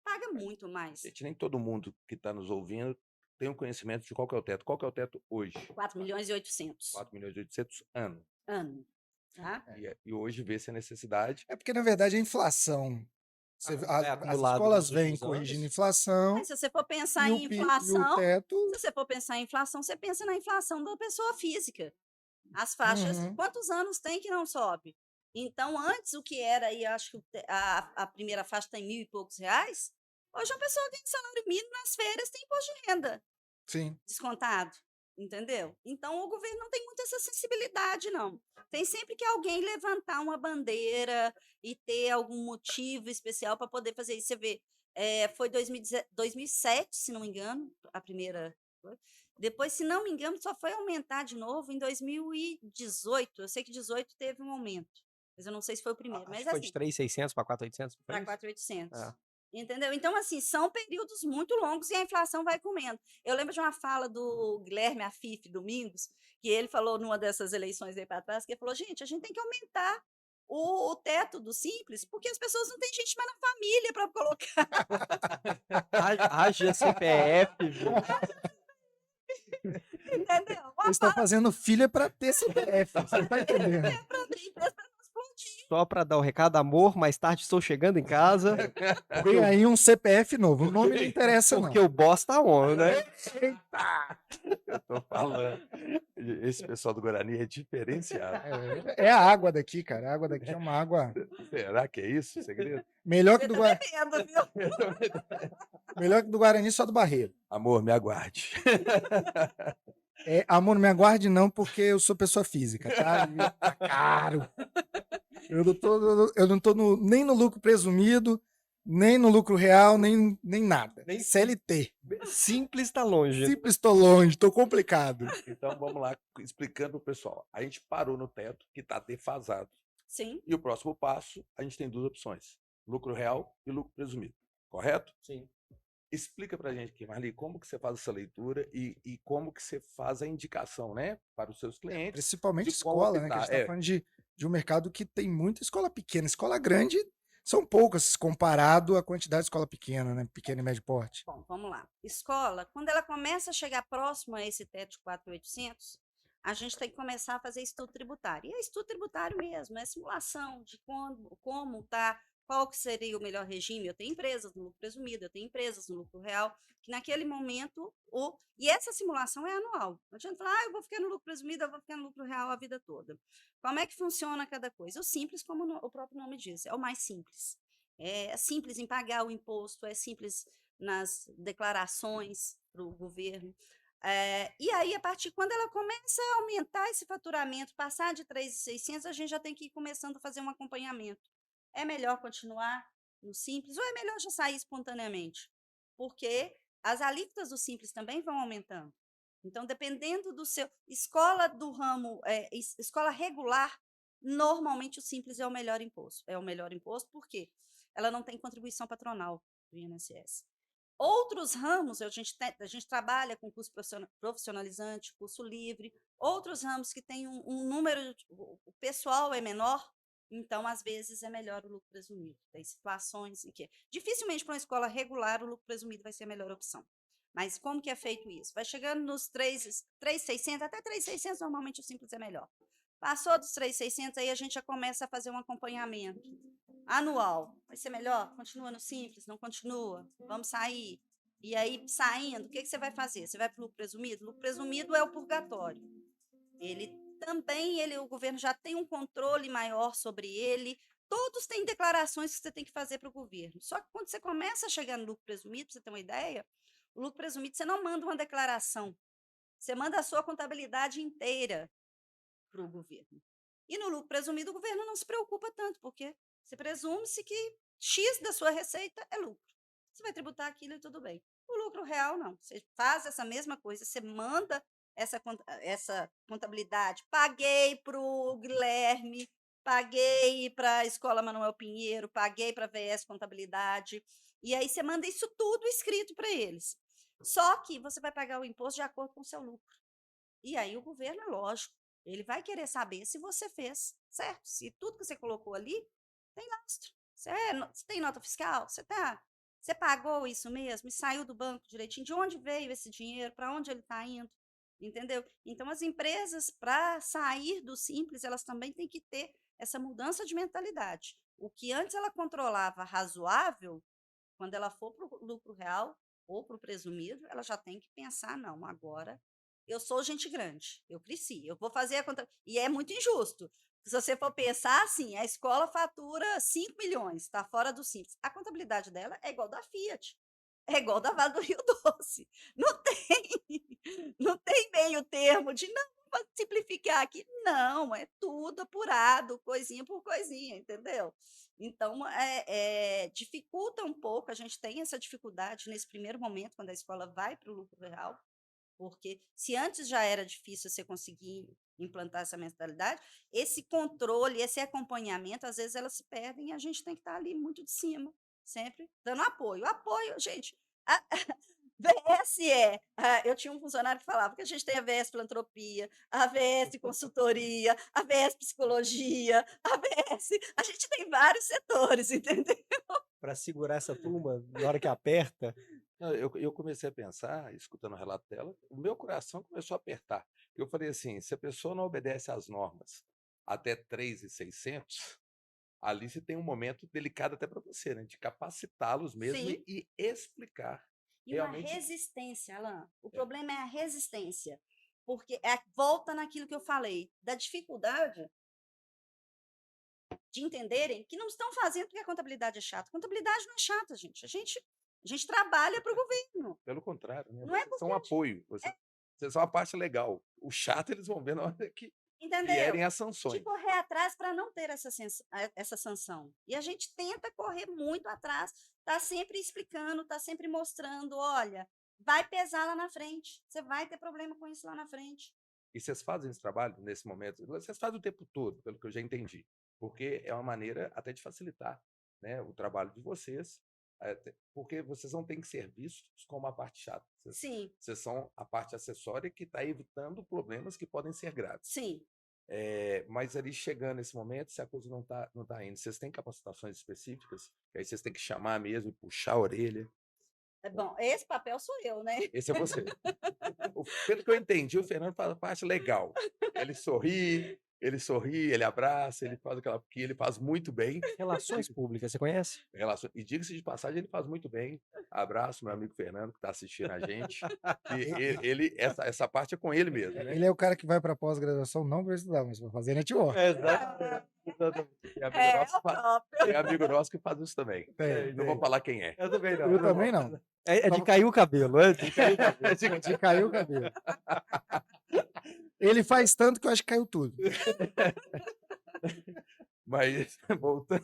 paga muito mais. Gente, nem todo mundo que está nos ouvindo tem um conhecimento de qual que é o teto. Qual que é o teto hoje? 4 milhões e 800 4 milhões e 800 ano. Tá? E hoje vê-se a necessidade. É porque, na verdade, a inflação. As acumulado escolas nos vêm últimos corrigindo a anos. inflação. Mas se você for pensar E em e o inflação, teto. se você for pensar em inflação, você pensa na inflação da pessoa física. As faixas, Uhum. quantos anos tem que não sobe? Então, antes, o que era aí, acho que a primeira faixa está em R$ 1.000 e poucos, hoje uma pessoa ganha salário mínimo nas férias tem imposto de renda Sim. descontado, entendeu? Então, o governo não tem muito essa sensibilidade, não. Tem sempre que alguém levantar uma bandeira e ter algum motivo especial para poder fazer isso. Você vê, foi 2007, se não me engano, a primeira. Depois, se não me engano, só foi aumentar de novo em 2018. Eu sei que 18 teve um aumento, mas eu não sei se foi o primeiro. Acho Mas que foi de assim, 3.600 para 4.800, não foi para isso? 4.800. É. Entendeu? Então, assim, são períodos muito longos e a inflação vai comendo. Eu lembro de uma fala do Guilherme Afif Domingos, que ele falou numa dessas eleições aí para trás, que ele falou: gente, a gente tem que aumentar o teto do Simples, porque as pessoas não têm gente mais na família para colocar, Haja CPF, viu? entendeu? Uma Eles estão fala fazendo filha pra ter CPF, você não tá entendendo. para não explodir. Só para dar o recado, amor, mais tarde estou chegando em casa, Vem aí um CPF novo, o nome não interessa porque não. o boss tá on, né? Eita! Eu tô falando. Esse pessoal do Guarani é diferenciado. É a água daqui, cara, a água daqui é uma água Será que é isso o segredo? melhor que Você do, tá bebendo, viu? melhor que do Guarani, só do Barreiro. Amor, me aguarde. Amor, não me aguarde não, porque eu sou pessoa física, tá? E tá caro. Eu não tô nem no lucro presumido, nem no lucro real, nem nada. Nem- CLT. Simples tá longe. Simples, tô longe, tô complicado. Então vamos lá, explicando pro pessoal. A gente parou no teto, que está defasado. Sim, E o próximo passo, a gente tem duas opções: lucro real e lucro presumido. Correto? Sim. Explica pra gente aqui, Marli, como que você faz essa leitura e como que você faz a indicação, né, para os seus clientes. Principalmente de qual escola, né? Que a gente optar. tá falando de um mercado que tem muita escola pequena. Escola grande são poucas comparado à quantidade de escola pequena, né? Pequena e médio porte. bom, vamos lá. Escola, quando ela começa a chegar próximo a esse teto de 4.800, a gente tem que começar a fazer estudo tributário. E é estudo tributário mesmo, é simulação de como tá, qual que seria o melhor regime. Eu tenho empresas no lucro presumido, eu tenho empresas no lucro real, que naquele momento, e essa simulação é anual. Não adianta falar, eu vou ficar no lucro presumido, eu vou ficar no lucro real a vida toda. Como é que funciona cada coisa? O simples, como o próprio nome diz, é o mais simples. É simples em pagar o imposto, é simples nas declarações para o governo. E aí, a partir quando ela começa a aumentar esse faturamento, passar de 3.600, a gente já tem que ir começando a fazer um acompanhamento. É melhor continuar no Simples ou é melhor já sair espontaneamente? Porque as alíquotas do Simples também vão aumentando. Então, dependendo do seu. Escola do ramo, escola regular, normalmente o Simples é o melhor imposto. É o melhor imposto porque ela não tem contribuição patronal do INSS. Outros ramos, a gente trabalha com curso profissionalizante, curso livre, outros ramos que têm um número, o pessoal é menor, então, às vezes, é melhor o lucro presumido. Tem situações em que, dificilmente para uma escola regular, o lucro presumido vai ser a melhor opção. Mas como que é feito isso? Vai chegando nos 3.600, até 3.600, normalmente o simples é melhor. Passou dos 3.600, aí a gente já começa a fazer um acompanhamento anual. Vai ser melhor? Continua no simples? Não continua? Vamos sair? E aí, saindo, o que você vai fazer? Você vai para o lucro presumido? O lucro presumido é o purgatório. O governo já tem um controle maior sobre ele. Todos têm declarações que você tem que fazer para o governo. Só que quando você começa a chegar no lucro presumido, para você ter uma ideia, o lucro presumido você não manda uma declaração. Você manda a sua contabilidade inteira para o governo. E no lucro presumido, o governo não se preocupa tanto, porque você presume-se que X da sua receita é lucro. Você vai tributar aquilo e tudo bem. O lucro real, não. Você faz essa mesma coisa, você manda essa contabilidade. Paguei para o Guilherme, paguei para a Escola Manuel Pinheiro, paguei para a VS Contabilidade. E aí você manda isso tudo escrito para eles. Só que você vai pagar o imposto de acordo com o seu lucro. E aí o governo, é lógico, ele vai querer saber se você fez certo, se tudo que você colocou ali tem lastro. Você tem nota fiscal? Você pagou isso mesmo e saiu do banco direitinho? De onde veio esse dinheiro? Para onde ele está indo? Entendeu? Então, as empresas, para sair do simples, elas também têm que ter essa mudança de mentalidade. O que antes ela controlava razoável, quando ela for para o lucro real ou para o presumido, ela já tem que pensar, não, agora eu sou gente grande, eu cresci, eu vou fazer a conta. E é muito injusto, Se você for pensar assim, a escola fatura 5 milhões, está fora do Simples. A contabilidade dela é igual da Fiat, é igual da Vale do Rio Doce. Não tem, não tem meio termo de não, vamos simplificar aqui. Não, é tudo apurado, coisinha por coisinha, entendeu? Então, dificulta um pouco, a gente tem essa dificuldade nesse primeiro momento, quando a escola vai para o lucro real, porque se antes já era difícil você conseguir implantar essa mentalidade, esse controle, esse acompanhamento, às vezes elas se perdem e a gente tem que estar ali muito de cima, sempre dando apoio. Apoio, gente. A VS eu tinha um funcionário que falava que a gente tem a VS Filantropia, a VS Consultoria, a VS Psicologia, a gente tem vários setores, entendeu? Para segurar essa turma, na hora que aperta. Não, eu comecei a pensar, escutando o relato dela, o meu coração começou a apertar. Eu falei assim, se a pessoa não obedece às normas até 3.600, ali você tem um momento delicado até para você, né? De capacitá-los mesmo Sim. e explicar. E uma Realmente. resistência, Alan. O problema é a resistência. Porque volta naquilo que eu falei, da dificuldade de entenderem que não estão fazendo porque a contabilidade é chata. A contabilidade não é chata, gente. A gente trabalha para o governo. Pelo contrário, né? Não é Vocês são porque um apoio. Vocês são a parte legal. O chato eles vão ver na hora que entendeu? vierem as sanções. De correr atrás para não ter essa sanção. E a gente tenta correr muito atrás, tá sempre explicando, tá sempre mostrando, olha, vai pesar lá na frente, você vai ter problema com isso lá na frente. E vocês fazem esse trabalho nesse momento? Vocês fazem o tempo todo, pelo que eu já entendi. Porque é uma maneira até de facilitar, né, o trabalho de vocês, porque vocês não têm que ser vistos como a parte chata. Sim, Vocês são a parte acessória que está evitando problemas que podem ser graves. sim. Mas ali chegando nesse momento, se a coisa não tá indo, vocês têm capacitações específicas? Que aí vocês têm que chamar mesmo e puxar a orelha. Bom, esse papel sou eu, né? Esse é você. Pelo que eu entendi, o Fernando faz a parte legal. Ele sorri, ele abraça, ele faz aquela que ele faz muito bem. Relações públicas, você conhece? E diga-se de passagem, ele faz muito bem. Abraço, meu amigo Fernando, que está assistindo a gente. E essa parte é com ele mesmo, né? Ele é o cara que vai para pós-graduação não para estudar, mas para fazer network. Exato. Tem amigo nosso que faz isso também. Não vou falar quem é. Eu também não. Eu também não. É de cair o cabelo, é de cair o cabelo. De cair o cabelo. Ele faz tanto que eu acho que caiu tudo. Mas, voltando.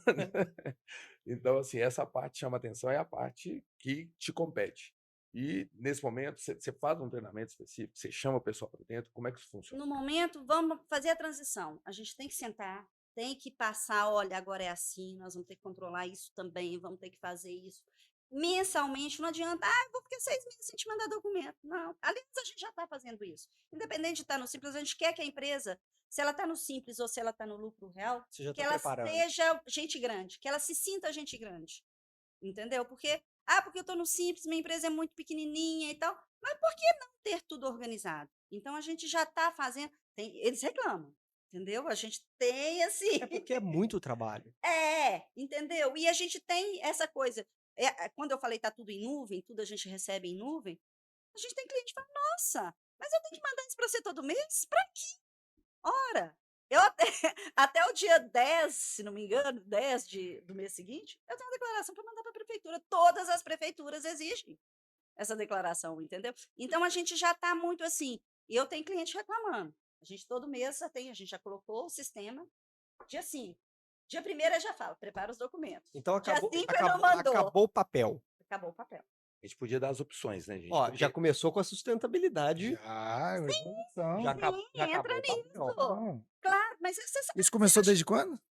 Então, assim, essa parte chama atenção, é a parte que te compete. E, nesse momento, você faz um treinamento específico, você chama o pessoal para dentro, como é que isso funciona? No momento, vamos fazer a transição. A gente tem que sentar, tem que passar, olha, agora é assim, nós vamos ter que controlar isso também, vamos ter que fazer isso. Mensalmente, não adianta, eu vou ficar 6 meses sem te mandar documento. Não, aliás, a gente já está fazendo isso. Independente de estar no Simples, a gente quer que a empresa, se ela está no Simples ou se ela está no lucro real, Você já que tá ela preparando. seja gente grande, que ela se sinta gente grande. Entendeu? Porque eu estou no Simples, minha empresa é muito pequenininha e tal. Mas por que não ter tudo organizado? Então, a gente já está fazendo. Eles reclamam, entendeu? A gente tem assim. É porque é muito trabalho. Entendeu? E a gente tem essa coisa. Quando eu falei está tudo em nuvem, tudo a gente recebe em nuvem, a gente tem cliente que fala, nossa, mas eu tenho que mandar isso para você todo mês? Para quê? Ora, eu até o dia 10, se não me engano, 10 do mês seguinte, eu tenho uma declaração para mandar para a prefeitura. Todas as prefeituras exigem essa declaração, entendeu? Então, a gente já está muito assim. E eu tenho cliente reclamando. A gente todo mês a gente já colocou o sistema. Dia 5. Dia 1º eu já falo, prepara os documentos. Então Dia acabou, 5 ele não mandou. acabou o papel. Acabou o papel. A gente podia dar as opções, né, gente? Ó, Porque já começou com a sustentabilidade. Já evolução. Já acabou entra o papel. Não. Claro, mas você sabe. Isso começou desde quando?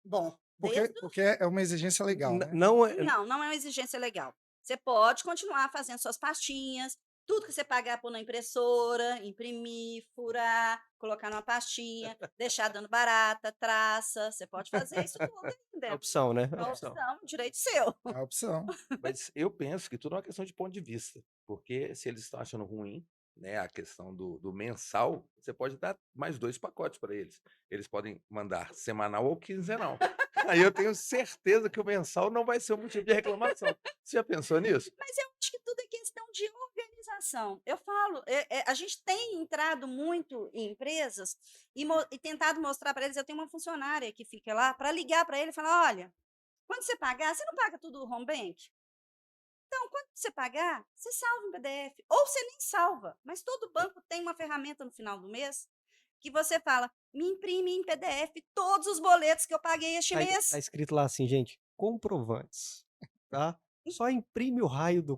Bom, Porque é uma exigência legal, né? Não é. não é uma exigência legal. Você pode continuar fazendo suas pastinhas, tudo que você pagar por na impressora, imprimir, furar, colocar numa pastinha, deixar dando barata, traça, você pode fazer isso tudo, É entendeu? opção, né? É opção, direito seu. É a opção. Mas eu penso que tudo é uma questão de ponto de vista. Porque se eles estão achando ruim, né, a questão do mensal, você pode dar mais 2 pacotes para eles. Eles podem mandar semanal ou quinzenal. Aí eu tenho certeza que o mensal não vai ser um motivo de reclamação. Você já pensou nisso? Mas eu acho que tudo é questão de organização. Organização. Eu falo, a gente tem entrado muito em empresas e tentado mostrar para eles. Eu tenho uma funcionária que fica lá para ligar para ele e falar: olha, quando você pagar, você não paga tudo no home bank? Então, quando você pagar, você salva em PDF. Ou você nem salva, mas todo banco tem uma ferramenta no final do mês que você fala: me imprime em PDF todos os boletos que eu paguei este mês. Tá escrito lá assim, gente, comprovantes, tá? Só imprime o raio do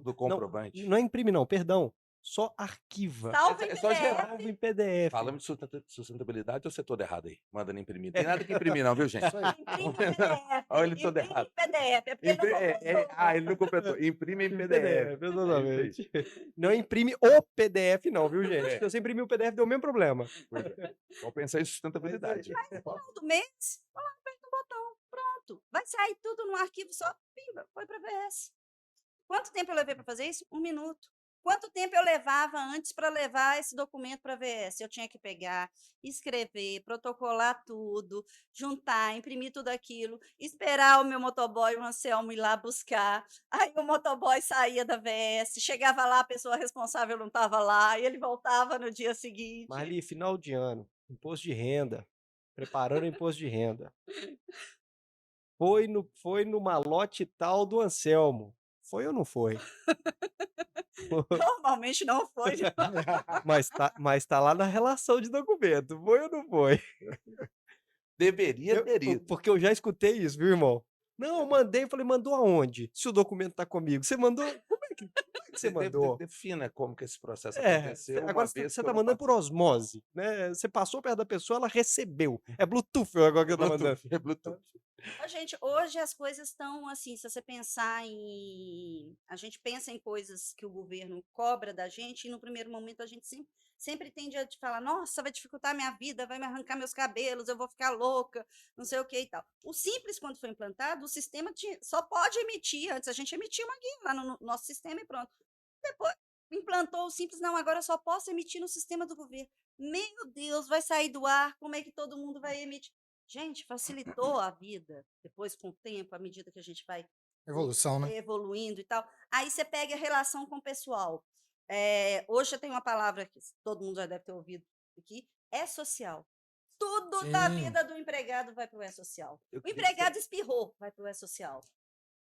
Do comprovante. Não é imprime não, perdão. Só arquiva. Salva em É só PDF. gerar. Salva em PDF. Falamos de sustentabilidade ou você todo errado aí? Mandando imprimir. Tem nada que imprimir, não, viu, gente? Isso aí. Imprime em PDF. Olha, ele todo Imprime errado. em PDF. É porque ele não completou. Ele não completou. Imprime em PDF. Exatamente. Não imprime o PDF não, viu, gente? É. Se você imprimir o PDF, deu o mesmo problema. Pois é. Vamos pensar em sustentabilidade. No final do mês, vai lá, aperta um botão, pronto. Vai sair tudo num arquivo só, pimba, foi para VS. Quanto tempo eu levei para fazer isso? 1 minuto. Quanto tempo eu levava antes para levar esse documento para VS? Eu tinha que pegar, escrever, protocolar tudo, juntar, imprimir tudo aquilo, esperar o meu motoboy, o Anselmo, ir lá buscar. Aí o motoboy saía da VS, chegava lá, a pessoa responsável não estava lá, e ele voltava no dia seguinte. Mas ali, final de ano, imposto de renda, preparando o imposto de renda. Foi no malote tal do Anselmo. Foi ou não foi? Normalmente não foi. Mas tá lá na relação de documento. Foi ou não foi? Deveria ter ido. Porque eu já escutei isso, viu, irmão? Não, eu mandei. Falei, mandou aonde? Se o documento tá comigo. Você mandou? Como é que você mandou? Defina como que esse processo É, aconteceu. agora você tá mandando por osmose, né? Você passou perto da pessoa, ela recebeu. É Bluetooth agora que eu tô mandando. É Bluetooth. Gente, hoje as coisas estão assim, se você pensar em... A gente pensa em coisas que o governo cobra da gente e no primeiro momento a gente sempre tende a falar: nossa, vai dificultar minha vida, vai me arrancar meus cabelos, eu vou ficar louca, não sei o que e tal. O Simples, quando foi implantado, o sistema só pode emitir, antes a gente emitia uma guia lá no nosso sistema e pronto. Depois implantou o Simples, não, agora eu só posso emitir no sistema do governo. Meu Deus, vai sair do ar, como é que todo mundo vai emitir? Gente, facilitou a vida, depois com o tempo, à medida que a gente vai Evolução, né? evoluindo e tal. Aí você pega a relação com o pessoal. Hoje eu tenho uma palavra que todo mundo já deve ter ouvido aqui, é social. Tudo da Sim. vida do empregado vai para o E-Social. Eu O queria empregado espirrou, vai para o E-Social.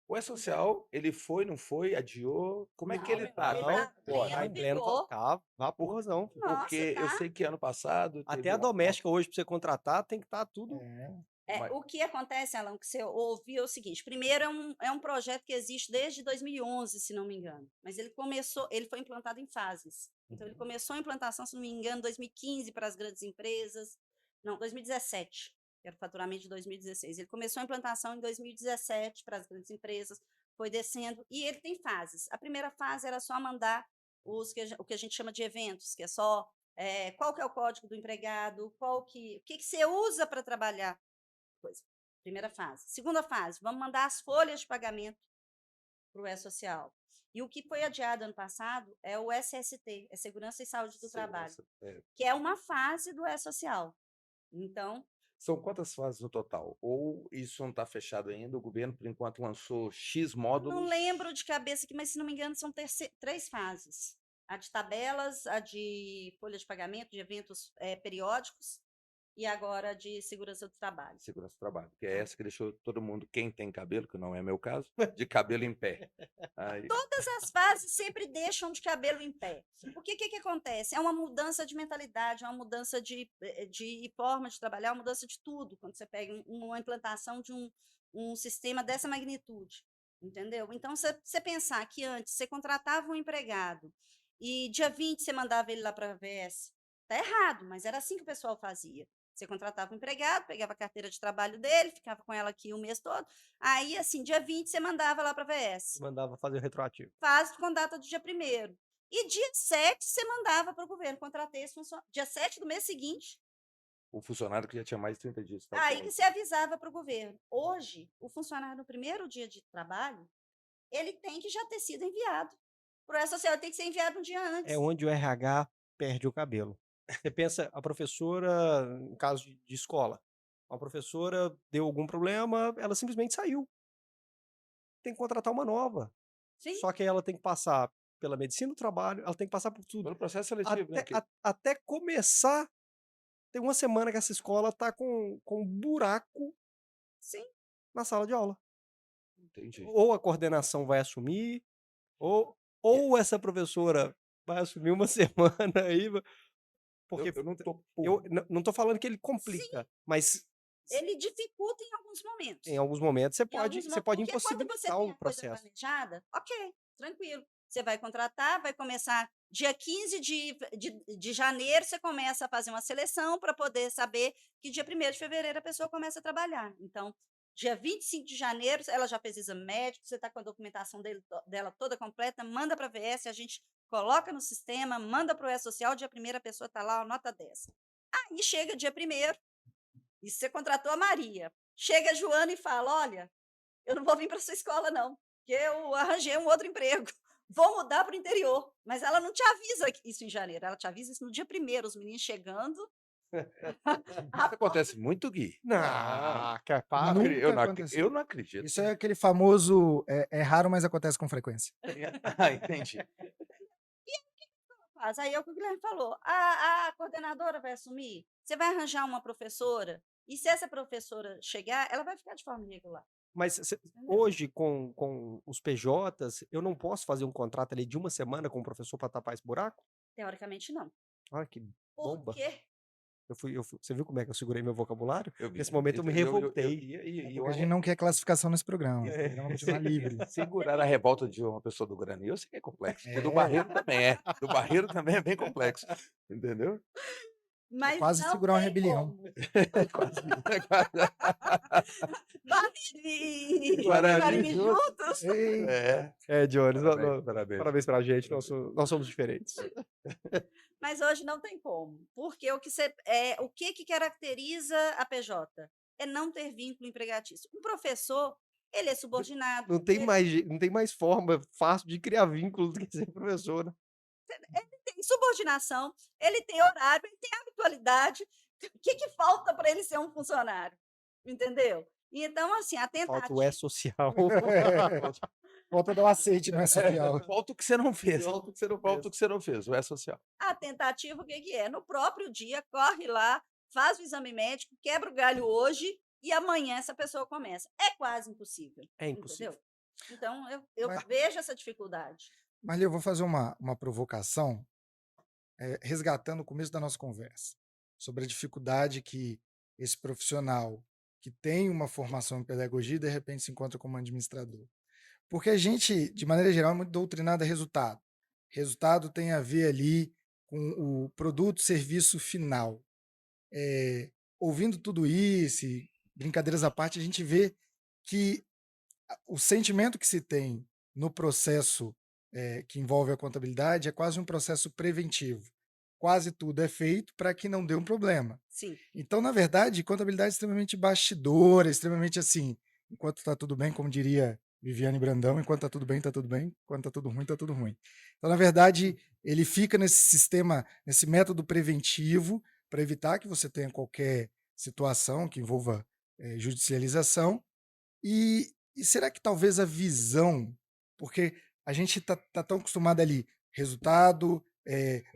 O E-Social, ele foi, não foi, adiou? Como é que ele tá? Ele Vai tá embora. pleno Tá em pleno vigor. tá, vaporzão. Nossa, Porque eu tá. sei que ano passado Até teve a uma- doméstica hoje, pra você contratar, tem que estar tudo. Mas- O que acontece, Alan, que você ouviu é o seguinte: primeiro, é um projeto que existe desde 2011, se não me engano, mas ele foi implantado em fases. Então, ele começou a implantação, se não me engano, em 2015 para as grandes empresas, não, 2017, que era o faturamento de 2016. Ele começou a implantação em 2017 para as grandes empresas, foi descendo, e ele tem fases. A primeira fase era só mandar o que a gente chama de eventos, que é só qual que é o código do empregado, o que você usa para trabalhar. Coisa. Primeira fase. Segunda fase, vamos mandar as folhas de pagamento para o E-Social. E o que foi adiado ano passado é o SST, é Segurança e Saúde do Trabalho, que é uma fase do E-Social. Então, São quantas fases no total? Ou isso não está fechado ainda? O governo, por enquanto, lançou X módulos. não lembro de cabeça aqui, mas se não me engano, são 3 fases. A de tabelas, a de folha de pagamento, de eventos periódicos, e agora de segurança do trabalho. Segurança do trabalho, que é essa que deixou todo mundo, quem tem cabelo, que não é meu caso, de cabelo em pé. Aí, Todas as fases sempre deixam de cabelo em pé. Porque o que acontece? É uma mudança de mentalidade, é uma mudança de forma de trabalhar, uma mudança de tudo, quando você pega uma implantação de um sistema dessa magnitude, entendeu? Então, você pensar que antes você contratava um empregado e dia 20 você mandava ele lá para a VS, tá errado, mas era assim que o pessoal fazia. Você contratava um empregado, pegava a carteira de trabalho dele, ficava com ela aqui o mês todo. Aí, assim, dia 20 você mandava lá para a VS. Mandava fazer o retroativo. Faz com data do dia 1º. E dia 7 você mandava para o governo. Contratei esse funcionário. Dia 7 do mês seguinte, o funcionário que já tinha mais de 30 dias. Tá aí pronto. que você avisava para o governo. Hoje, o funcionário no primeiro dia de trabalho, ele tem que já ter sido enviado. Para o E-Social tem que ser enviado um dia antes. É onde o RH perde o cabelo. Você pensa, a professora, em caso de escola, a professora deu algum problema, ela simplesmente saiu. Tem que contratar uma nova. Sim. Só que aí ela tem que passar pela medicina do trabalho, ela tem que passar por tudo. Pelo processo seletivo, né? Até começar, tem uma semana que essa escola tá com um buraco Sim. na sala de aula. Entendi. Ou a coordenação vai assumir, ou essa professora vai assumir uma semana aí, porque Eu não tô eu não tô falando que ele complica, mas Ele dificulta em alguns momentos. em alguns momentos você Em alguns pode, você pode porque quando você impossibilitar tem o a coisa processo. planejada, ok, tranquilo. Você vai contratar, vai começar dia 15 de janeiro, você começa a fazer uma seleção para poder saber que dia 1º de fevereiro a pessoa começa a trabalhar. Então, dia 25 de janeiro, ela já fez exame médico, você está com a documentação dela toda completa, manda para a VS, a gente coloca no sistema, manda para o E-Social, dia 1º a pessoa está lá, ó, nota 10. Aí chega dia 1º, e você contratou a Maria. Chega a Joana e fala, olha, eu não vou vir para sua escola não, porque eu arranjei um outro emprego, vou mudar para o interior. Mas ela não te avisa isso em janeiro, ela te avisa isso no dia 1º, os meninos chegando. Isso acontece muito, Gui. Não, cara, para. Nunca Eu não acredito. Isso é aquele famoso, é raro, mas acontece com frequência. Entendi. Aí é o que o Guilherme falou, a coordenadora vai assumir, você vai arranjar uma professora, e se essa professora chegar, ela vai ficar de forma irregular. Mas hoje, com os PJs, eu não posso fazer um contrato ali de uma semana com o professor para tapar esse buraco? Teoricamente, não. Olha que bomba. Por quê? Você viu como é que eu segurei meu vocabulário? Eu vi. Nesse momento eu me revoltei. A gente não quer classificação nesse programa. É. É um programa livre. Segurar a revolta de uma pessoa do Guarani, eu sei que é complexo. Porque do Barreiro também é. Do Barreiro também é bem complexo. Entendeu? Mas quase não segurar uma tem rebelião. como. Quase. Barreiro e Guarani Guarani junto. juntos. Ei, É. Jones, Parabéns. parabéns pra gente, nós somos diferentes. Mas hoje não tem como, porque o que caracteriza a PJ? É não ter vínculo empregatício. Um professor, ele é subordinado. Não tem mais forma fácil de criar vínculo do que ser professor, né? Ele tem subordinação, ele tem horário, ele tem habitualidade. O que falta para ele ser um funcionário? Entendeu? Então, assim, a Falta tentativa... o E-Social. Falta dar o aceite, não é social. Falta o que você não fez. Falta o que você não Falta o que você não fez. O E-Social. A tentativa, o que é? No próprio dia, corre lá, faz o exame médico, quebra o galho hoje e amanhã essa pessoa começa. É quase impossível. É impossível. Entendeu? Então, eu Mas- vejo essa dificuldade. Marli, eu vou fazer uma provocação, resgatando o começo da nossa conversa, sobre a dificuldade que esse profissional que tem uma formação em pedagogia, de repente se encontra como administrador. Porque a gente, de maneira geral, é muito doutrinado a resultado. Resultado tem a ver ali com o produto, serviço final. Ouvindo tudo isso, e brincadeiras à parte, a gente vê que o sentimento que se tem no processo que envolve a contabilidade é quase um processo preventivo. Quase tudo é feito para que não dê um problema. Sim. Então, na verdade, contabilidade é extremamente bastidora, extremamente assim, enquanto está tudo bem, como diria Viviane Brandão, enquanto está tudo bem, está tudo bem, enquanto está tudo ruim, está tudo ruim. Então, na verdade, ele fica nesse sistema, nesse método preventivo, para evitar que você tenha qualquer situação que envolva judicialização. E será que talvez a visão, porque a gente está tão acostumado ali, resultado,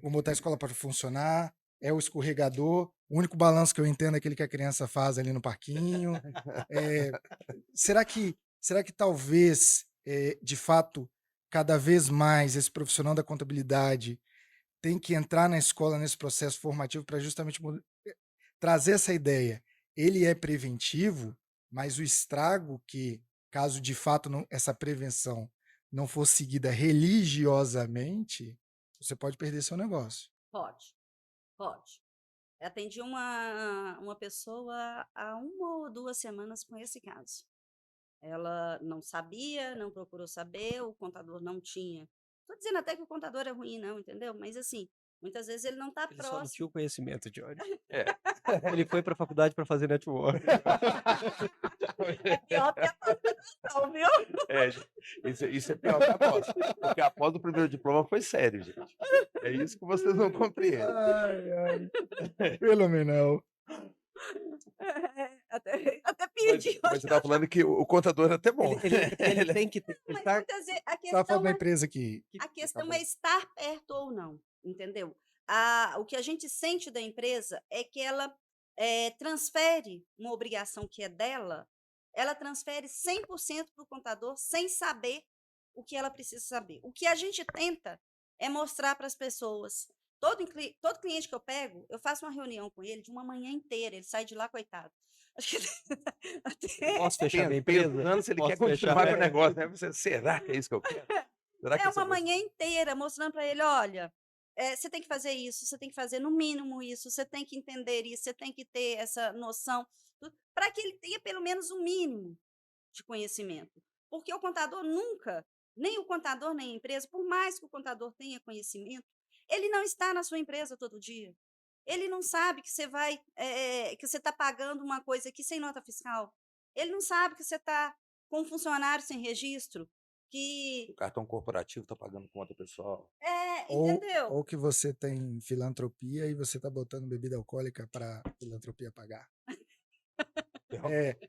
vou botar a escola para funcionar, é o escorregador, o único balanço que eu entendo é aquele que a criança faz ali no parquinho. Será que talvez, de fato, cada vez mais esse profissional da contabilidade tem que entrar na escola nesse processo formativo para justamente trazer essa ideia? Ele é preventivo, mas o estrago que, caso de fato essa prevenção não for seguida religiosamente, você pode perder seu negócio. Pode. Eu atendi uma pessoa há 1 ou 2 semanas com esse caso. Ela não sabia, não procurou saber, o contador não tinha. Estou dizendo até que o contador é ruim, não, entendeu? Mas, assim, muitas vezes ele não está Ele só não próximo. tinha o conhecimento, Johnny. É. Ele foi para a faculdade para fazer network. É pior que a pós-graduação, viu? Isso é pior que a pós. Porque a pós do primeiro diploma foi sério, gente. É isso que vocês não compreendem. Fenomenal. Até Mas, pedi. mas você estava falando que o contador é até bom. Ele tem que. Ele Mas tá, muitas vezes a Você estava falando questão da é empresa que. A questão bom. é estar perto ou não, entendeu? O que a gente sente da empresa é que ela transfere uma obrigação que é dela, ela transfere 100% para o contador sem saber o que ela precisa saber. O que a gente tenta é mostrar para as pessoas. Todo cliente que eu pego, eu faço uma reunião com ele de uma manhã inteira, ele sai de lá, coitado. Acho que posso fechar minha empresa? Pensando se ele quer Posso fechar? continuar com o negócio, né? Será que é isso que eu quero? Será que É isso uma bom? manhã inteira mostrando para ele, olha, você tem que fazer isso, você tem que fazer no mínimo isso, você tem que entender isso, você tem que ter essa noção, para que ele tenha pelo menos um mínimo de conhecimento. Porque o contador nunca, nem o contador nem a empresa, por mais que o contador tenha conhecimento, ele não está na sua empresa todo dia. Ele não sabe que que você está pagando uma coisa aqui sem nota fiscal. Ele não sabe que você está com um funcionário sem registro, que O cartão corporativo está pagando conta pessoal. entendeu? Ou que você tem filantropia e você está botando bebida alcoólica para filantropia pagar.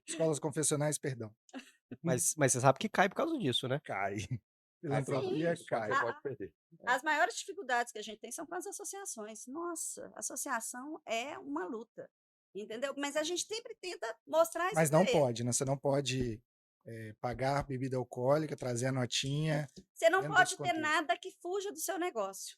Escolas confessionais, perdão. Mas você sabe que cai por causa disso, né? Cai. Sim. Filantropia Só que cai. você pode perder. As maiores dificuldades que a gente tem são com as associações. Nossa, associação é uma luta, entendeu? Mas a gente sempre tenta mostrar isso Mas pra não ele. pode, né? Você não pode pagar bebida alcoólica, trazer a notinha. Você não dentro pode desse ter contexto. nada que fuja do seu negócio,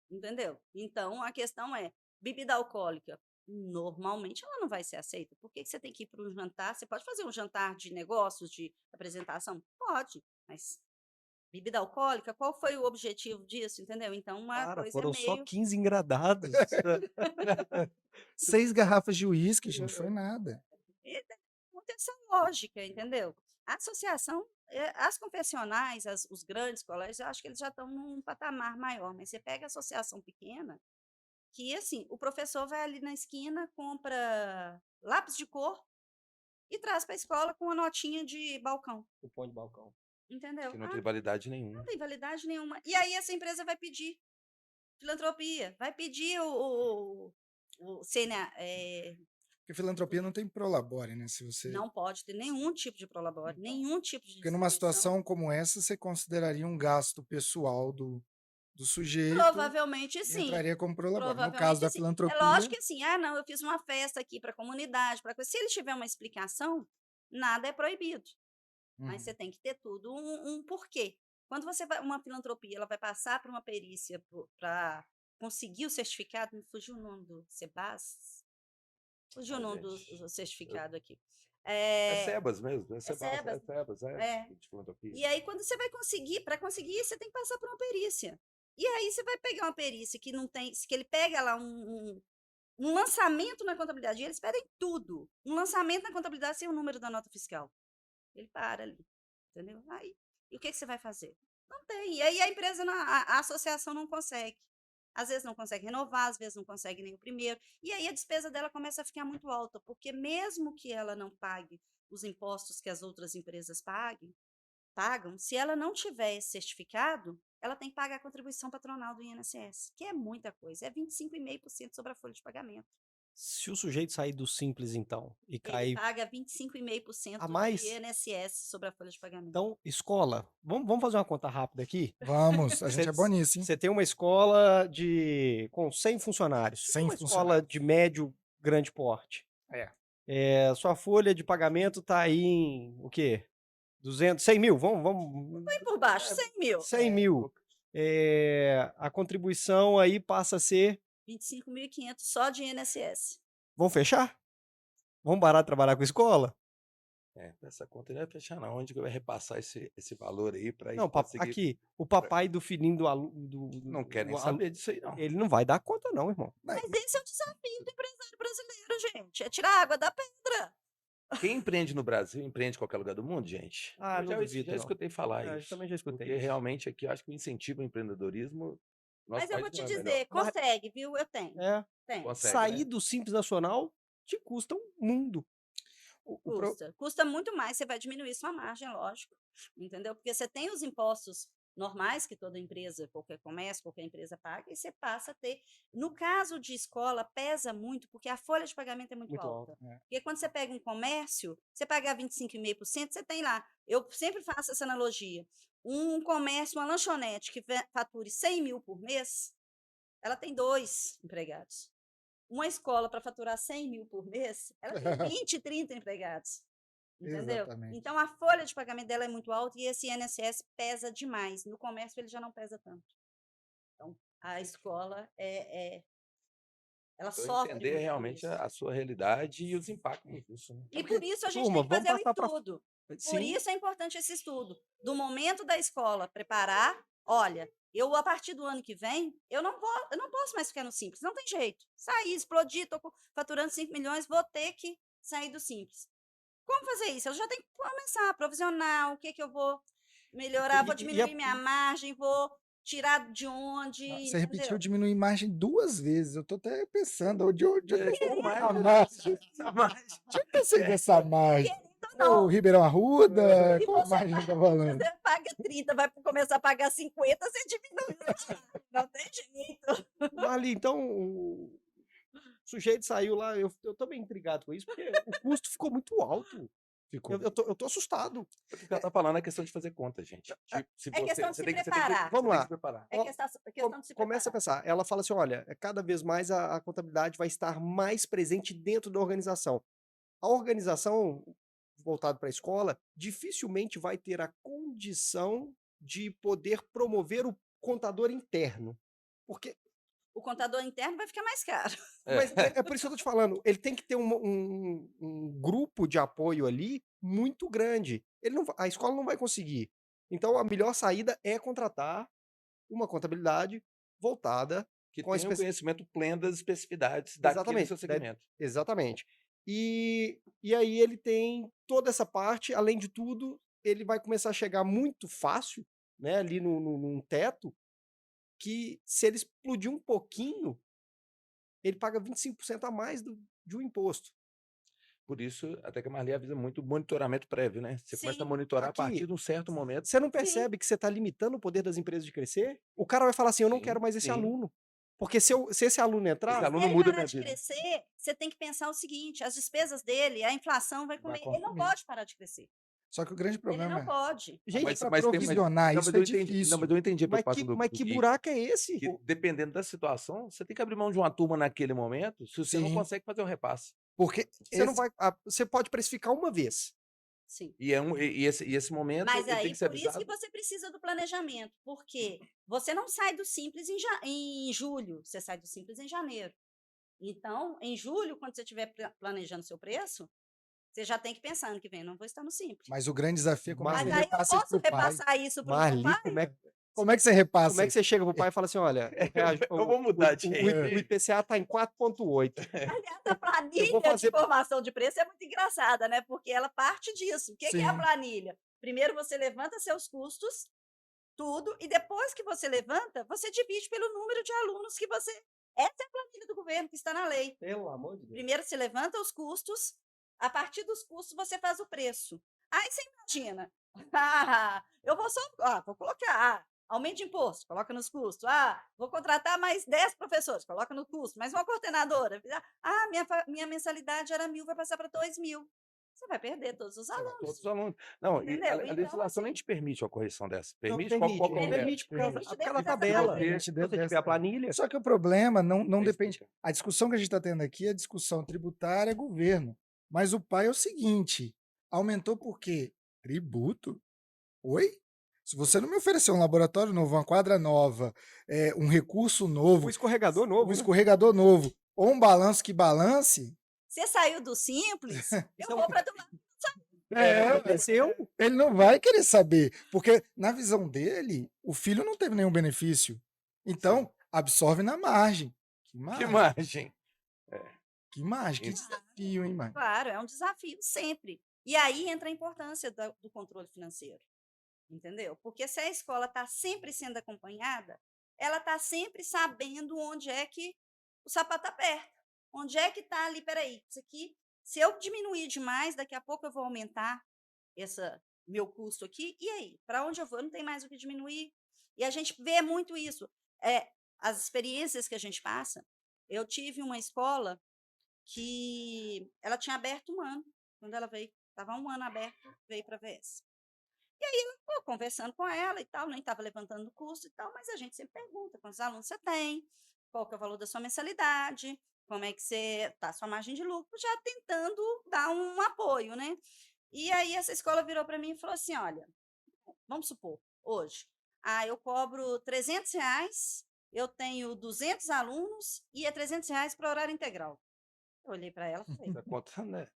entendeu? Então, a questão é, bebida alcoólica, normalmente ela não vai ser aceita. Por que que você tem que ir para um jantar? Você pode fazer um jantar de negócios, de apresentação? Pode, mas bebida alcoólica, qual foi o objetivo disso, entendeu? Então, uma Cara, coisa foram só meio... 15 engradados. 6 garrafas de uísque, gente, foi nada. E tem muita essa lógica, entendeu? A associação, as confessionais, os grandes colégios, eu acho que eles já estão num patamar maior, mas você pega a associação pequena, que assim, o professor vai ali na esquina, compra lápis de cor e traz para a escola com uma notinha de balcão, Cupom de balcão. entendeu? Que não tem validade nenhuma. Não tem validade nenhuma. E aí essa empresa vai pedir filantropia, vai pedir o CNA, Porque filantropia não tem prolabore, né? Se você... não pode ter nenhum tipo de prolabore, nenhum tipo de Porque numa distribuição. situação como essa, você consideraria um gasto pessoal do sujeito Provavelmente e sim. entraria como prolabore. No Provavelmente caso da sim. filantropia, É lógico que assim, não, eu fiz uma festa aqui para a comunidade, para coisa. Se ele tiver uma explicação, nada é proibido. Mas você tem que ter tudo um porquê. Quando você vai, uma filantropia, ela vai passar por uma perícia para conseguir o certificado, me fugiu o nome do Sebas? Fugiu o nome gente, do certificado aqui. É Sebas mesmo. É Sebas. Sebas, de filantropia. E aí, quando você vai conseguir, para conseguir, você tem que passar por uma perícia. E aí você vai pegar uma perícia que não tem, que ele pega lá um lançamento na contabilidade, e eles pedem tudo. Um lançamento na contabilidade sem o número da nota fiscal. Ele para ali, entendeu? Aí, e o que você vai fazer? Não tem. E aí a empresa, a associação não consegue. Às vezes não consegue renovar, às vezes não consegue nem o primeiro. E aí a despesa dela começa a ficar muito alta, porque mesmo que ela não pague os impostos que as outras empresas pagam, se ela não tiver esse certificado, ela tem que pagar a contribuição patronal do INSS, que é muita coisa, é 25,5% sobre a folha de pagamento. Se o sujeito sair do Simples, então, e Ele cair paga 25,5% a mais, de INSS sobre a folha de pagamento. então, escola. Vamos fazer uma conta rápida aqui? vamos, a gente é bom nisso, hein? Você tem uma escola com 100 funcionários. 100 uma escola funcionários. de médio, grande porte. Sua folha de pagamento tá aí em o quê? 200, 100 mil? Vamos. Põe por baixo, 100 mil. 100 mil. A contribuição aí passa a ser... 25.500 só de INSS. Vamos fechar? Vamos parar de trabalhar com escola? Essa conta não vai fechar não. Onde que vai repassar esse valor aí para Não, conseguir... aqui, o papai do filhinho do aluno... Não quer nem saber disso aí, não. Ele não vai dar conta não, irmão. Mas esse é o desafio do empresário brasileiro, gente. É tirar água da pedra. Quem empreende no Brasil, empreende em qualquer lugar do mundo, gente. Ah, Eu não duvido, já não. escutei falar Eu isso. também já escutei Porque isso. realmente aqui eu acho que o incentivo ao empreendedorismo... Mas eu vou te dizer, melhor. consegue, viu? Eu tenho. Tenho. Consegue, Sair né? do Simples Nacional te custa um mundo. Custa muito mais, você vai diminuir sua margem, lógico, entendeu? Porque você tem os impostos normais que toda empresa, qualquer comércio, qualquer empresa paga, e você passa a ter. No caso de escola, pesa muito, porque a folha de pagamento é muito Muito alta. alto. Porque quando você pega um comércio, você pagar 25,5%, você tem lá. Eu sempre faço essa analogia. Um comércio, uma lanchonete que fature 100 mil por mês, ela tem 2 empregados. Uma escola para faturar 100 mil por mês, ela tem 20, 30 empregados. Entendeu? Exatamente. Então a folha de pagamento dela é muito alta e esse INSS pesa demais. No comércio ele já não pesa tanto. Então a escola ela Pra eu sofre entender muito com realmente isso. a sua realidade e os impactos disso, né? E por isso a gente Turma, tem que vamos fazer o passar pra... estudo. Por Sim, isso é importante esse estudo. Do momento da escola preparar, olha, eu a partir do ano que vem, eu não posso mais ficar no Simples, não tem jeito. Sair, explodir, estou faturando 5 milhões, vou ter que sair do Simples. Como fazer isso? Eu já tenho que começar, provisional, o que eu vou melhorar, vou diminuir minha margem, vou tirar de onde, Você repetiu entendeu? diminuir margem 2 vezes. Eu tô até pensando, onde eu Qual mais? a margem? Essa margem. Onde eu pensei nessa margem? Querendo ou O não, Ribeirão Arruda? se Qual você, margem tá falando? você paga 30, vai começar a pagar 50, você diminui. Não tem jeito. Marli, então o sujeito saiu lá, eu tô bem intrigado com isso, porque o custo ficou muito alto. Ficou. Eu tô assustado. O que ela tá falando é questão de fazer conta, gente. Tipo, se É questão de se você tem que preparar. Vamos você tem que lá. se preparar. É questão de se Começa a preparar. pensar. Ela fala assim: olha, cada vez mais a contabilidade vai estar mais presente dentro da organização. A organização, voltada para a escola, dificilmente vai ter a condição de poder promover o contador interno. Porque, O contador interno vai ficar mais caro. mas é por isso que eu tô te falando, ele tem que ter um grupo de apoio ali muito grande. A escola não vai conseguir. Então, a melhor saída é contratar uma contabilidade voltada Que com a tenha um conhecimento pleno das especificidades daquele Exatamente, seu segmento. exatamente. E aí ele tem toda essa parte, além de tudo, ele vai começar a chegar muito fácil, né, ali num teto, que se ele explodir um pouquinho, ele paga 25% a mais de um imposto. Por isso, até que a Marli avisa muito monitoramento prévio, né? Você começa a Sim. monitorar a Aqui, partir de um certo momento. Você não percebe que você está limitando o poder das empresas de crescer? O cara vai falar assim, eu não Sim, quero mais esse sim. aluno. Porque se esse aluno Esse entrar, Se aluno ele muda a parar minha de vida. crescer, você tem que pensar o seguinte: as despesas dele, a inflação vai Vai comer. Ele não consumir. pode parar de crescer. Só que o grande Ele problema não pode. gente, Mas, para mas, tem- provisionar não, isso mas é eu entendi, não, difícil. mas eu entendi a preocupação mas do que Gui, buraco é esse? que dependendo da situação, você tem que abrir mão de uma turma naquele momento, se você não Sim. consegue fazer o repasse. Porque Você não esse- vai, você pode precificar uma vez. Sim. E esse momento Mas ele tem aí, que ser por isso que avisado. você precisa do planejamento. Porque você não sai do Simples em julho, você sai do Simples em janeiro. Então, em julho, quando você estiver planejando seu preço, você já tem que pensar, ano que vem, eu não vou estar no Simples. Mas o grande desafio é como é que Mas você aí eu repassa isso posso pro pai. repassar isso para o meu Marli, pai? Como é que você repassa como é que isso? você chega pro pai e fala assim, olha, Eu vou mudar de o IPCA tá em 4,8. Aliás, a Eu vou planilha fazer- de formação de preço é muito engraçada, né? Porque ela parte disso. O que é a Sim. planilha? Primeiro você levanta seus custos, tudo, e depois que você levanta, você divide pelo número de alunos que você. Essa é a planilha do governo que está na lei. Pelo amor de Deus. Primeiro você levanta os custos, a partir dos custos você faz o preço. Aí você imagina, eu vou só, vou colocar, aumento de imposto, coloca nos custos. Vou contratar mais 10 professores, coloca no custo. Mais uma coordenadora. Minha mensalidade era 1.000, vai passar para 2.000. Você vai perder todos os alunos. Todos os alunos. Não, e Entendeu? a Então, legislação nem assim, te permite uma correção dessa. Não, Permite? permite, Qual que é o permite, método? por causa Permite da dentro dessa tabela. tabela. Se você tiver a planilha, Só que o problema não É depende. explica. A discussão que a gente está tendo aqui é a discussão tributária, governo. Mas o pai é o seguinte: aumentou por quê? Tributo? Oi? Se você não me oferecer um laboratório novo, uma quadra nova, um recurso o novo, escorregador um novo, né? escorregador novo, ou um balanço que balance, você saiu do Simples, eu Então, vou para do aconteceu. ele não vai querer saber. Porque, na visão dele, o filho não teve nenhum benefício. Então, absorve na margem. Que Que margem? margem? Que margem, que Isso. desafio, hein, mãe? Claro, é um desafio sempre. E aí entra a importância do controle financeiro. Entendeu? Porque se a escola está sempre sendo acompanhada, ela está sempre sabendo onde é que o sapato aperta. Onde é que está ali, peraí, isso aqui, se eu diminuir demais, daqui a pouco eu vou aumentar meu custo aqui, e aí? Para onde eu vou? Eu não tenho mais o que diminuir. E a gente vê muito isso. É, as experiências que a gente passa. Eu tive uma escola que ela tinha aberto 1 ano, quando ela veio. Estava 1 ano aberto, veio para a VS. Eu conversando com ela e tal, nem estava levantando o custo e tal, mas a gente sempre pergunta quantos alunos você tem, qual que é o valor da sua mensalidade, como é que você está, sua margem de lucro, já tentando dar um apoio, né? E aí essa escola virou para mim e falou assim, olha, vamos supor, hoje, eu cobro R$ 300, eu tenho 200 alunos e é R$ 300 para horário integral. Eu olhei para ela e falei, Essa conta, né?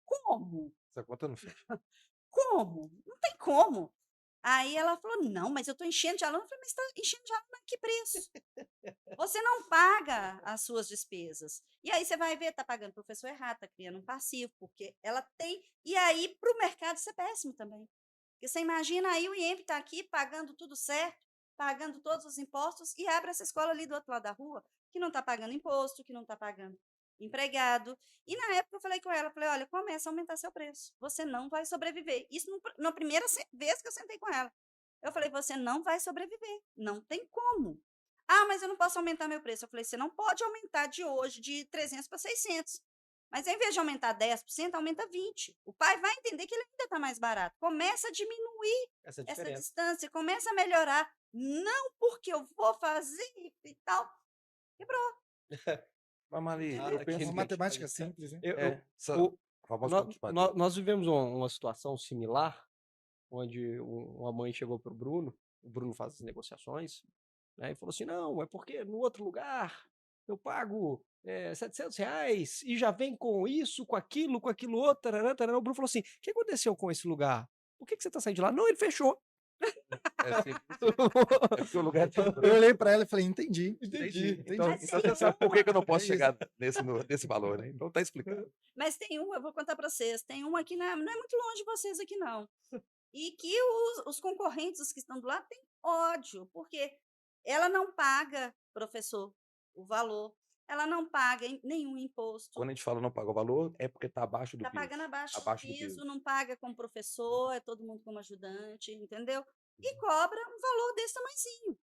como? Essa conta não fecha. Como? Não tem como. Aí ela falou: "Não, mas eu estou enchendo de aluno". Eu falei: "Mas está enchendo de aluno a que preço? Você não paga as suas despesas". E aí você vai ver, está pagando o professor errado, está criando um passivo, porque ela tem e aí para o mercado isso é péssimo também. Porque você imagina aí o INPE está aqui pagando tudo certo, pagando todos os impostos e abre essa escola ali do outro lado da rua, que não está pagando imposto, que não está pagando empregado. E na época eu falei com ela, falei: "Olha, começa a aumentar seu preço, você não vai sobreviver". Isso na primeira vez que eu sentei com ela. Eu falei: "Você não vai sobreviver, não tem como". "Ah, mas eu não posso aumentar meu preço". Eu falei: "Você não pode aumentar de hoje de 300 para 600. Mas em vez de aumentar 10%, aumenta 20%. O pai vai entender que ele ainda está mais barato. Começa a diminuir Essa essa diferença. distância, começa a melhorar. Não porque eu vou fazer e tal". Quebrou. Mas, Marli, Ah, eu aqui penso Uma que matemática simples, né? o- a famosa conta de padeiro. nós vivemos uma situação similar, onde uma mãe chegou para o Bruno faz as negociações, né, e falou assim, não, é porque no outro lugar eu pago R$ 700 e já vem com aquilo outro, tarará, tarará. O Bruno falou assim, o que aconteceu com esse lugar? Por que você está saindo de lá? Não, ele fechou. É simples assim. É porque o lugar tem Eu olhei para ela e falei, entendi. Entendi. Entendi. Então, Mas então tem você sabe por que que eu não posso É chegar nesse valor, né? Então tá explicado. Mas tem uma, eu vou contar para vocês, tem uma que não é muito longe de vocês aqui não. E que os concorrentes, os que estão do lado, têm ódio, porque ela não paga, professor, o valor, ela não paga nenhum imposto, Quando a gente fala não paga o valor, é porque tá abaixo do está piso. pagando abaixo do Abaixo do piso, piso. não paga como professor, é todo mundo como ajudante, entendeu? E cobra um valor desse tamanhozinho.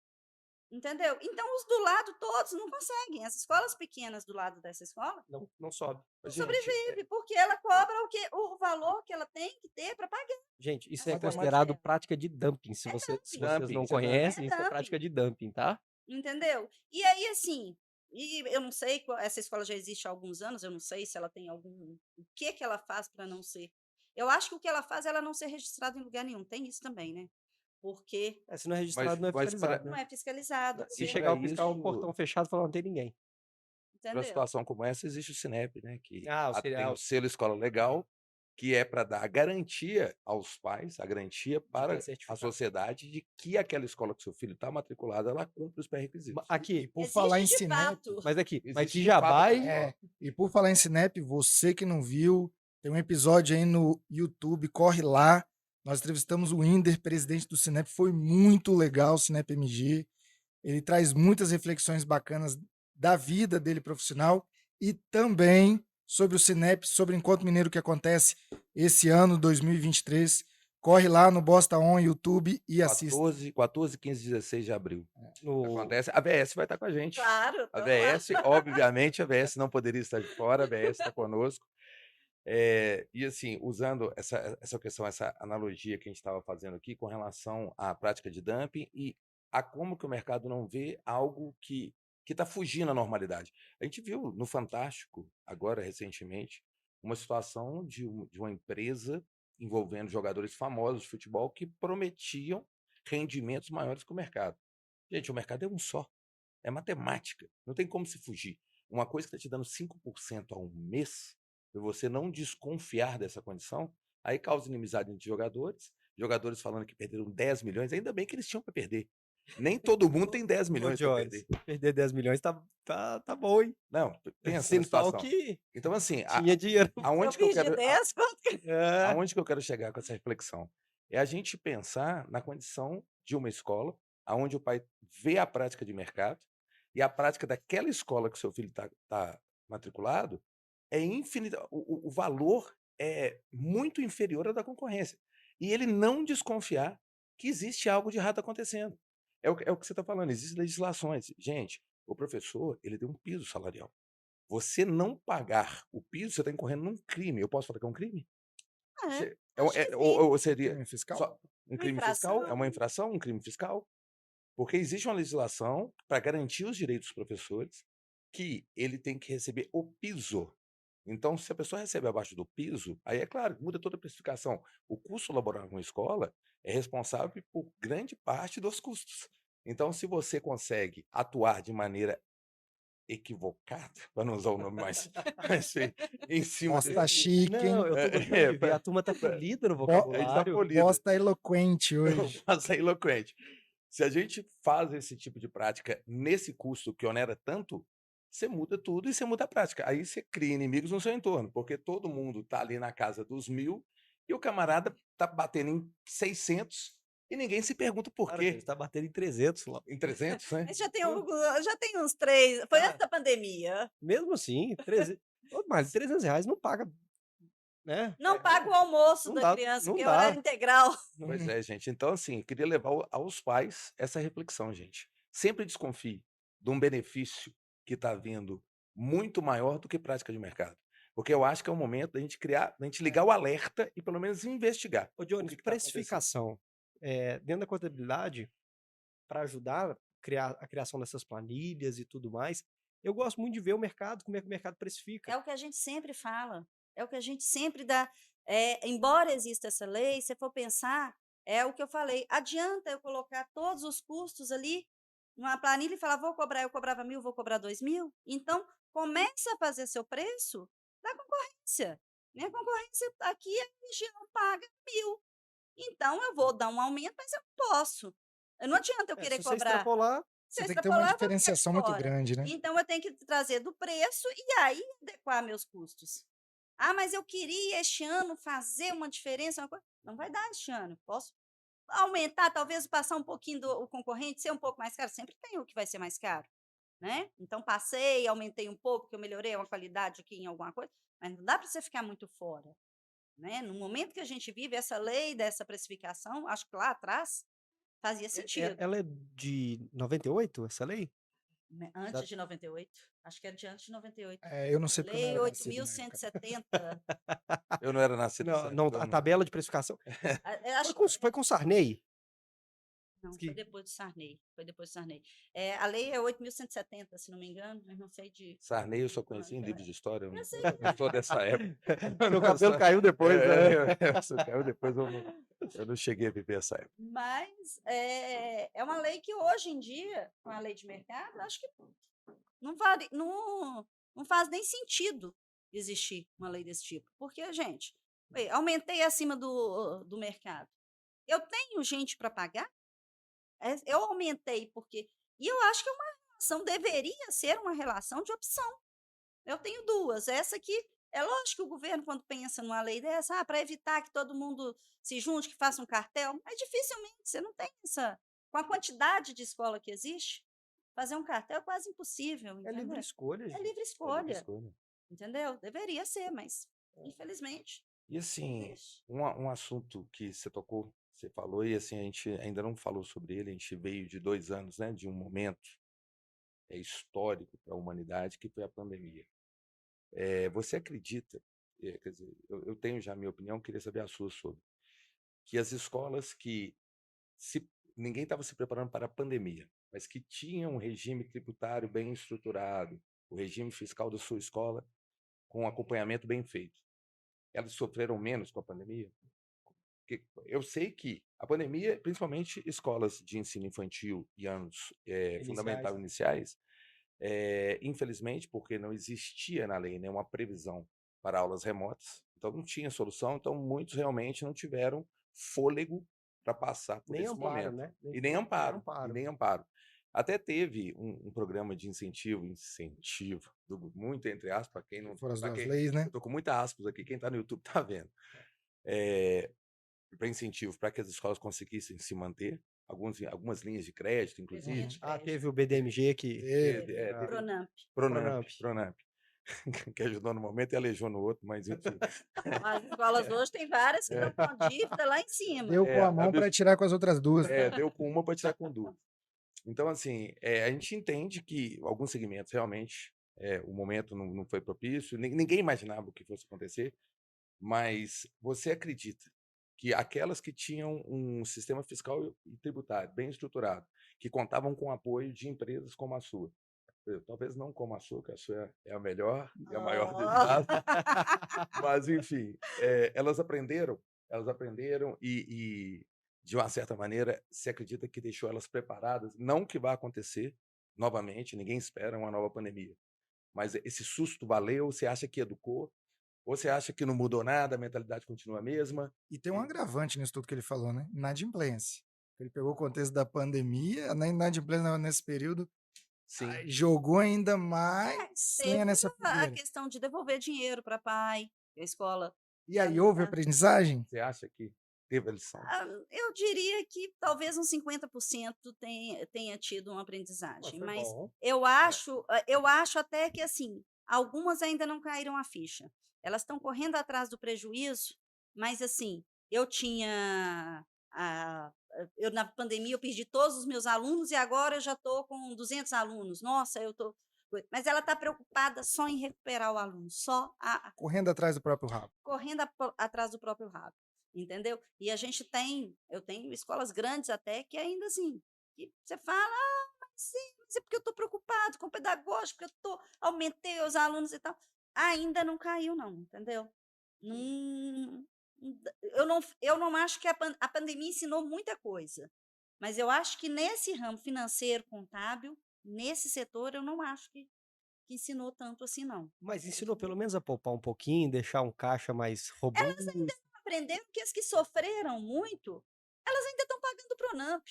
Entendeu? Então, os do lado todos não conseguem. As escolas pequenas do lado dessa escola Não sobe. não Gente, sobrevive, porque ela cobra o valor que ela tem que ter para pagar. Gente, isso As é coisas considerado dela. prática de dumping. Se vocês dumping, não isso é dumping. conhecem, É isso é prática dumping, de dumping, tá? entendeu? E aí, assim, e eu não sei, essa escola já existe há alguns anos, eu não sei se ela tem algum. O que ela faz para não ser. Eu acho que o que ela faz é ela não ser registrada em lugar nenhum. Tem isso também, né? Porque Se não é registrado, não é Mas fiscalizado, não né? é fiscalizado, Se E porque, para chegar o fiscal, um isso, portão fechado, fala, não tem ninguém. para entendeu? situação como essa, existe o Sinep, né? Que Ah, tem o selo escola legal, que é para dar a garantia aos pais, a garantia para tem a certificado. sociedade de que aquela escola que seu filho está matriculado, ela cumpre os pré-requisitos. E Aqui, por falar em Existe de Sinep, fato. mas Existe que de já fato, vai. e por falar em Sinep, você que não viu, tem um episódio aí no YouTube, corre lá. Nós entrevistamos o Inder, presidente do Sinep, foi muito legal o Sinep MG. Ele traz muitas reflexões bacanas da vida dele profissional e também sobre o Sinep, sobre o Encontro Mineiro que acontece esse ano, 2023. Corre lá no Bosta On YouTube e assista. 14, 15, 16 de abril. No, Acontece, a VS vai estar com a gente. Claro, A tô lá. VS, obviamente, a VS não poderia estar de fora, a VS está conosco. E assim, usando essa questão, essa analogia que a gente estava fazendo aqui com relação à prática de dumping e a como que o mercado não vê algo que está fugindo à normalidade. A gente viu no Fantástico, agora recentemente, uma situação de uma empresa envolvendo jogadores famosos de futebol que prometiam rendimentos maiores que o mercado. Gente, o mercado é um só. É matemática. Não tem como se fugir. Uma coisa que está te dando 5% ao mês, e você não desconfiar dessa condição, aí causa inimizade entre jogadores, jogadores falando que perderam 10 milhões, ainda bem que eles tinham para perder. Nem todo mundo tem 10 milhões para perder. perder 10 milhões tá bom, hein? Não, pensa na Sinal situação. que Então, assim, tinha dinheiro. Eu aonde que eu perdi quero, 10, quanto que- É, aonde que eu quero chegar com essa reflexão? É a gente pensar na condição de uma escola, aonde o pai vê a prática de mercado e a prática daquela escola que o seu filho está matriculado é infinita. O valor é muito inferior ao da concorrência. E ele não desconfiar que existe algo de errado acontecendo. É o que você está falando, existem legislações. Gente, o professor, ele tem um piso salarial. Você não pagar o piso, você está incorrendo num crime. Eu posso falar que é um crime? Acho que sim. Ou seria Crime fiscal? só um Uma crime fiscal? É infração. uma infração, um crime fiscal? Porque existe uma legislação para garantir os direitos dos professores que ele tem que receber o piso. Então, se a pessoa recebe abaixo do piso, aí é claro, muda toda a precificação. O custo laboral de uma escola é responsável por grande parte dos custos. Então, se você consegue atuar de maneira equivocada, para não usar o nome mais assim, em cima Nossa, tá desse chique, hein? Não, eu tô gostando de ver. A turma tá polida no a gente tá vocabulário. polido. Bosta eloquente hoje. Faça eloquente. Se a gente faz esse tipo de prática nesse custo que onera tanto, você muda tudo e você muda a prática. Aí você cria inimigos no seu entorno, porque todo mundo tá ali na casa dos 1.000 e o camarada tá batendo em 600 e ninguém se pergunta por Cara, quê. ele tá batendo em 300 lá. Em 300, né? Mas já tem uns 3. Foi Ah. antes da pandemia. Mesmo assim, 300, Ô, mas R$300 não paga, né? Não paga o almoço não da dá, criança, não porque é dá. horário integral. Pois é, gente. Então, assim, queria levar aos pais essa reflexão, gente. Sempre desconfie de um benefício que está vindo muito maior do que prática de mercado. Porque eu acho que é o momento da gente criar, da gente ligar o alerta e pelo menos investigar. Ô, Johnny, que tá acontecendo. precificação. Dentro da contabilidade, para ajudar a criação dessas planilhas e tudo mais, eu gosto muito de ver o mercado, como é que o mercado precifica. É o que a gente sempre fala. É o que a gente sempre dá. Embora exista essa lei, se for pensar, é o que eu falei. Adianta eu colocar todos os custos ali numa planilha e falar, vou cobrar, eu cobrava 1.000, vou cobrar 2.000. Então, começa a fazer seu preço da concorrência. Minha concorrência aqui, a região paga 1.000. Então, eu vou dar um aumento, mas eu não posso. Não adianta eu querer Se você cobrar. extrapolar, Você Se eu tem que ter uma extrapolar, eu vou ficar de diferenciação muito fora. grande, né? Então, eu tenho que trazer do preço e aí adequar meus custos. Ah, mas eu queria este ano fazer uma diferença, uma coisa. Não vai dar este ano. Posso aumentar, talvez passar um pouquinho do o concorrente, ser um pouco mais caro. Sempre tem o que vai ser mais caro, né? Então, passei, aumentei um pouco, porque eu melhorei uma qualidade aqui em alguma coisa, mas não dá para você ficar muito fora, né? No momento que a gente vive essa lei dessa precificação, acho que lá atrás fazia sentido. ela é de 98, essa lei? Né, antes de 98. Acho que era de antes de 98. Eu não sei porque eu não Lei era nascido na época. 8.170. Eu não era nascido Não, nessa não, época, a eu tabela de precificação. Eu acho Foi com Sarney? não, que- foi depois do Sarney. Foi depois do Sarney. A lei é 8.170, se não me engano, mas não sei de. Sarney eu só conheci em livros de história, eu Eu não, sei não sou dessa época. Meu cabelo caiu depois, né? Caiu depois, eu não cheguei a viver essa época. Mas é uma lei que hoje em dia, com a lei de mercado, acho que não faz nem sentido existir uma lei desse tipo. Porque, gente, aumentei acima do mercado. Eu tenho gente para pagar? Eu aumentei porque. E eu acho que é uma relação, deveria ser uma relação de opção. Eu tenho duas. Essa aqui, é lógico que o governo, quando pensa numa lei dessa, para evitar que todo mundo se junte, que faça um cartel, mas dificilmente você não tem essa. Com a quantidade de escola que existe, fazer um cartel é quase impossível. É Entendeu? livre escolha, É gente. livre escolha, Escolha. entendeu? Deveria ser, mas infelizmente. E assim, existe. um assunto que você tocou, você falou, e assim, a gente ainda não falou sobre ele, a gente veio de 2 anos, né, de um momento histórico para a humanidade, que foi a pandemia. Você acredita, quer dizer, eu tenho já a minha opinião, queria saber a sua sobre, que as escolas que ninguém estava se preparando para a pandemia, mas que tinham um regime tributário bem estruturado, o regime fiscal da sua escola com acompanhamento bem feito, elas sofreram menos com a pandemia? Porque eu sei que a pandemia, principalmente escolas de ensino infantil e anos fundamental iniciais, infelizmente, porque não existia na lei, né, uma previsão para aulas remotas, então não tinha solução, então muitos realmente não tiveram fôlego para passar por Nem esse amparo, momento. né? E nem amparo. E nem amparo. Até teve um programa de incentivo, muito entre aspas, quem não. Foram as pra duas quem- leis, né? Eu tô com muitas aspas aqui, quem está no YouTube tá vendo. Para incentivo, para que as escolas conseguissem se manter, algumas linhas de crédito, inclusive. Teve o BDMG que. Teve Pronamp. Pronamp. Que ajudou no momento e aleijou no outro, mas enfim. As escolas hoje tem várias que estão com dívida lá em cima. Deu com a mão para tirar com as outras duas. Deu com uma para tirar com duas. Então, assim, a gente entende que alguns segmentos realmente o momento não foi propício, ninguém imaginava o que fosse acontecer, mas você acredita que aquelas que tinham um sistema fiscal e tributário bem estruturado, que contavam com o apoio de empresas como a sua, talvez não como a sua, que a sua é a melhor e a maior do Oh. estado, mas enfim, elas aprenderam e, de uma certa maneira, se acredita que deixou elas preparadas, não que vai acontecer novamente, ninguém espera uma nova pandemia, mas esse susto valeu, você acha que educou, ou você acha que não mudou nada, a mentalidade continua a mesma? E tem um agravante nisso tudo que ele falou, né? Inadimplência. Ele pegou o contexto da pandemia, na inadimplência nesse período, Sim. jogou ainda mais Teve lenha nessa a fogueira. questão de devolver dinheiro para pai, a escola. E aí houve aprendizagem? Você acha que teve a lição? Eu diria que talvez uns 50% tenha tido uma aprendizagem, mas bom. eu acho até que assim, algumas ainda não caíram a ficha. Elas estão correndo atrás do prejuízo, mas assim, eu tinha eu na pandemia eu perdi todos os meus alunos e agora eu já estou com 200 alunos. Nossa, mas ela está preocupada só em recuperar o aluno, só Correndo atrás do próprio rabo. correndo atrás do próprio rabo, entendeu? E eu tenho escolas grandes até que ainda assim, que você fala, mas sim, mas é porque eu estou preocupado com o pedagógico, porque aumentei os alunos e tal. Ainda não caiu não, entendeu? Não, eu não acho que a pandemia ensinou muita coisa, mas eu acho que nesse ramo financeiro, contábil, nesse setor, eu não acho que ensinou tanto assim não. Mas ensinou pelo menos a poupar um pouquinho, deixar um caixa mais robusto. Aprenderam que as que sofreram muito, elas ainda estão pagando o Pronamp.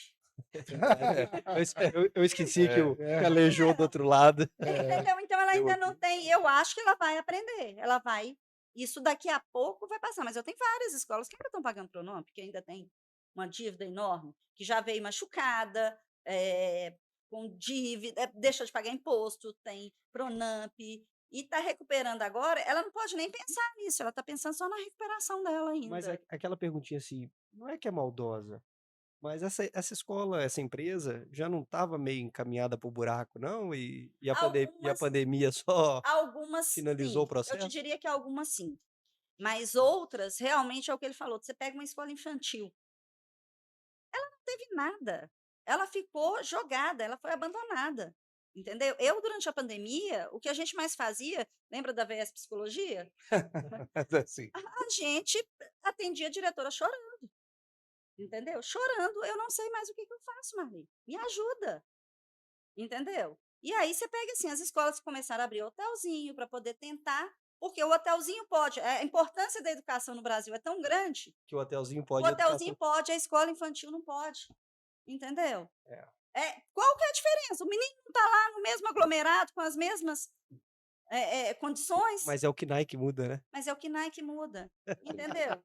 Eu esqueci que É. calejou do outro lado. Entendeu? Então ela Eu ainda não tem. Eu acho que ela vai aprender. Ela vai. Isso daqui a pouco vai passar. Mas eu tenho várias escolas que ainda estão pagando Pronamp, que ainda tem uma dívida enorme, que já veio machucada, com dívida, deixa de pagar imposto, tem Pronamp, e está recuperando agora. Ela não pode nem pensar nisso, ela está pensando só na recuperação dela ainda. Mas aquela perguntinha assim, não é que é maldosa, mas essa escola, essa empresa, já não estava meio encaminhada para o buraco, não? E a pandemia só Algumas finalizou o sim, eu te processo? diria que algumas sim, mas outras realmente é o que ele falou, você pega uma escola infantil, não teve nada, ela ficou jogada, ela foi abandonada, entendeu? Eu durante a pandemia, o que a gente mais fazia, lembra da VS Psicologia? Assim, A gente atendia a diretora chorando, entendeu? Chorando, eu não sei mais o que eu faço, Marli, me ajuda, entendeu? E aí você pega assim, as escolas começaram a abrir hotelzinho para poder tentar, porque o hotelzinho pode, a importância da educação no Brasil é tão grande, Que o hotelzinho o pode hotelzinho pode, a escola infantil não pode, entendeu? Qual que é a diferença? O menino não está lá no mesmo aglomerado, com as mesmas condições, Mas é o KNAI que muda, né? mas é o KNAI que muda, entendeu?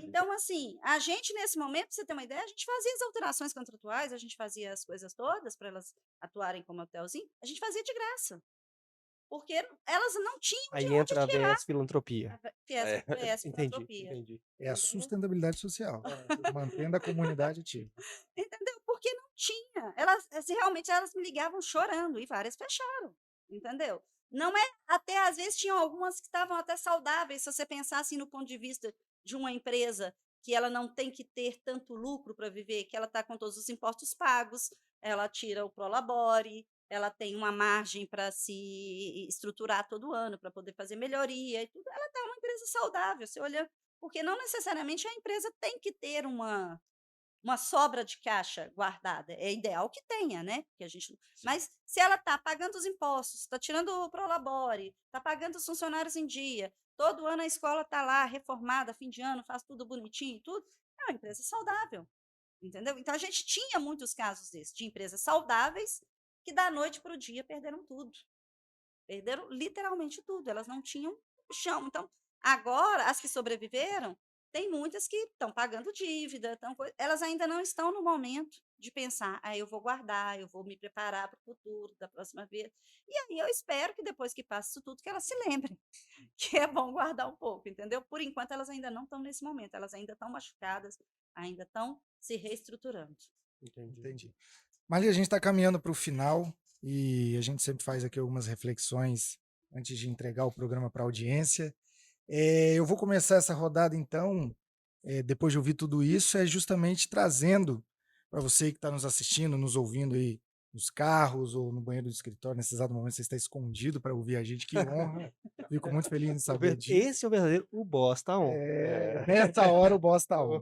Então, assim, a gente nesse momento, pra você ter uma ideia, a gente fazia as alterações contratuais, a gente fazia as coisas todas para elas atuarem como hotelzinho, a gente fazia de graça, porque elas não tinham Aí de onde entra a tirar VS Filantropia. PS Entendi, filantropia, entendi. É a entendeu? sustentabilidade social, mantendo a comunidade ativa. Entendeu? Porque não tinha. Elas realmente elas me ligavam chorando e várias fecharam, entendeu? Não é, até às vezes tinham algumas que estavam até saudáveis, se você pensar assim no ponto de vista de uma empresa que ela não tem que ter tanto lucro para viver, que ela está com todos os impostos pagos, ela tira o prolabore, ela tem uma margem para se estruturar todo ano, para poder fazer melhoria e tudo. Ela está uma empresa saudável, você olha, porque não necessariamente a empresa tem que ter uma sobra de caixa guardada, é ideal que tenha, né, porque a gente mas se ela está pagando os impostos, está tirando o prolabore, está pagando os funcionários em dia, todo ano a escola está lá reformada, fim de ano, faz tudo bonitinho e tudo, é uma empresa saudável, entendeu? Então a gente tinha muitos casos desses, de empresas saudáveis que da noite para o dia perderam tudo, perderam literalmente tudo, elas não tinham chão. Então, agora, as que sobreviveram, tem muitas que estão pagando dívida, elas ainda não estão no momento de pensar, eu vou guardar, eu vou me preparar para o futuro, da próxima vez. E aí eu espero que depois que passe isso tudo, que elas se lembrem que é bom guardar um pouco, entendeu? Por enquanto, elas ainda não estão nesse momento, elas ainda estão machucadas, ainda estão se reestruturando. Entendi. Marli, a gente está caminhando para o final e a gente sempre faz aqui algumas reflexões antes de entregar o programa para a audiência. Eu vou começar essa rodada, então, depois de ouvir tudo isso, justamente trazendo para você que está nos assistindo, nos ouvindo aí nos carros ou no banheiro do escritório, nesse exato momento você está escondido para ouvir a gente, que honra. Fico muito feliz em saber disso. Esse é o verdadeiro o boss, tá on. Nessa hora o boss está on.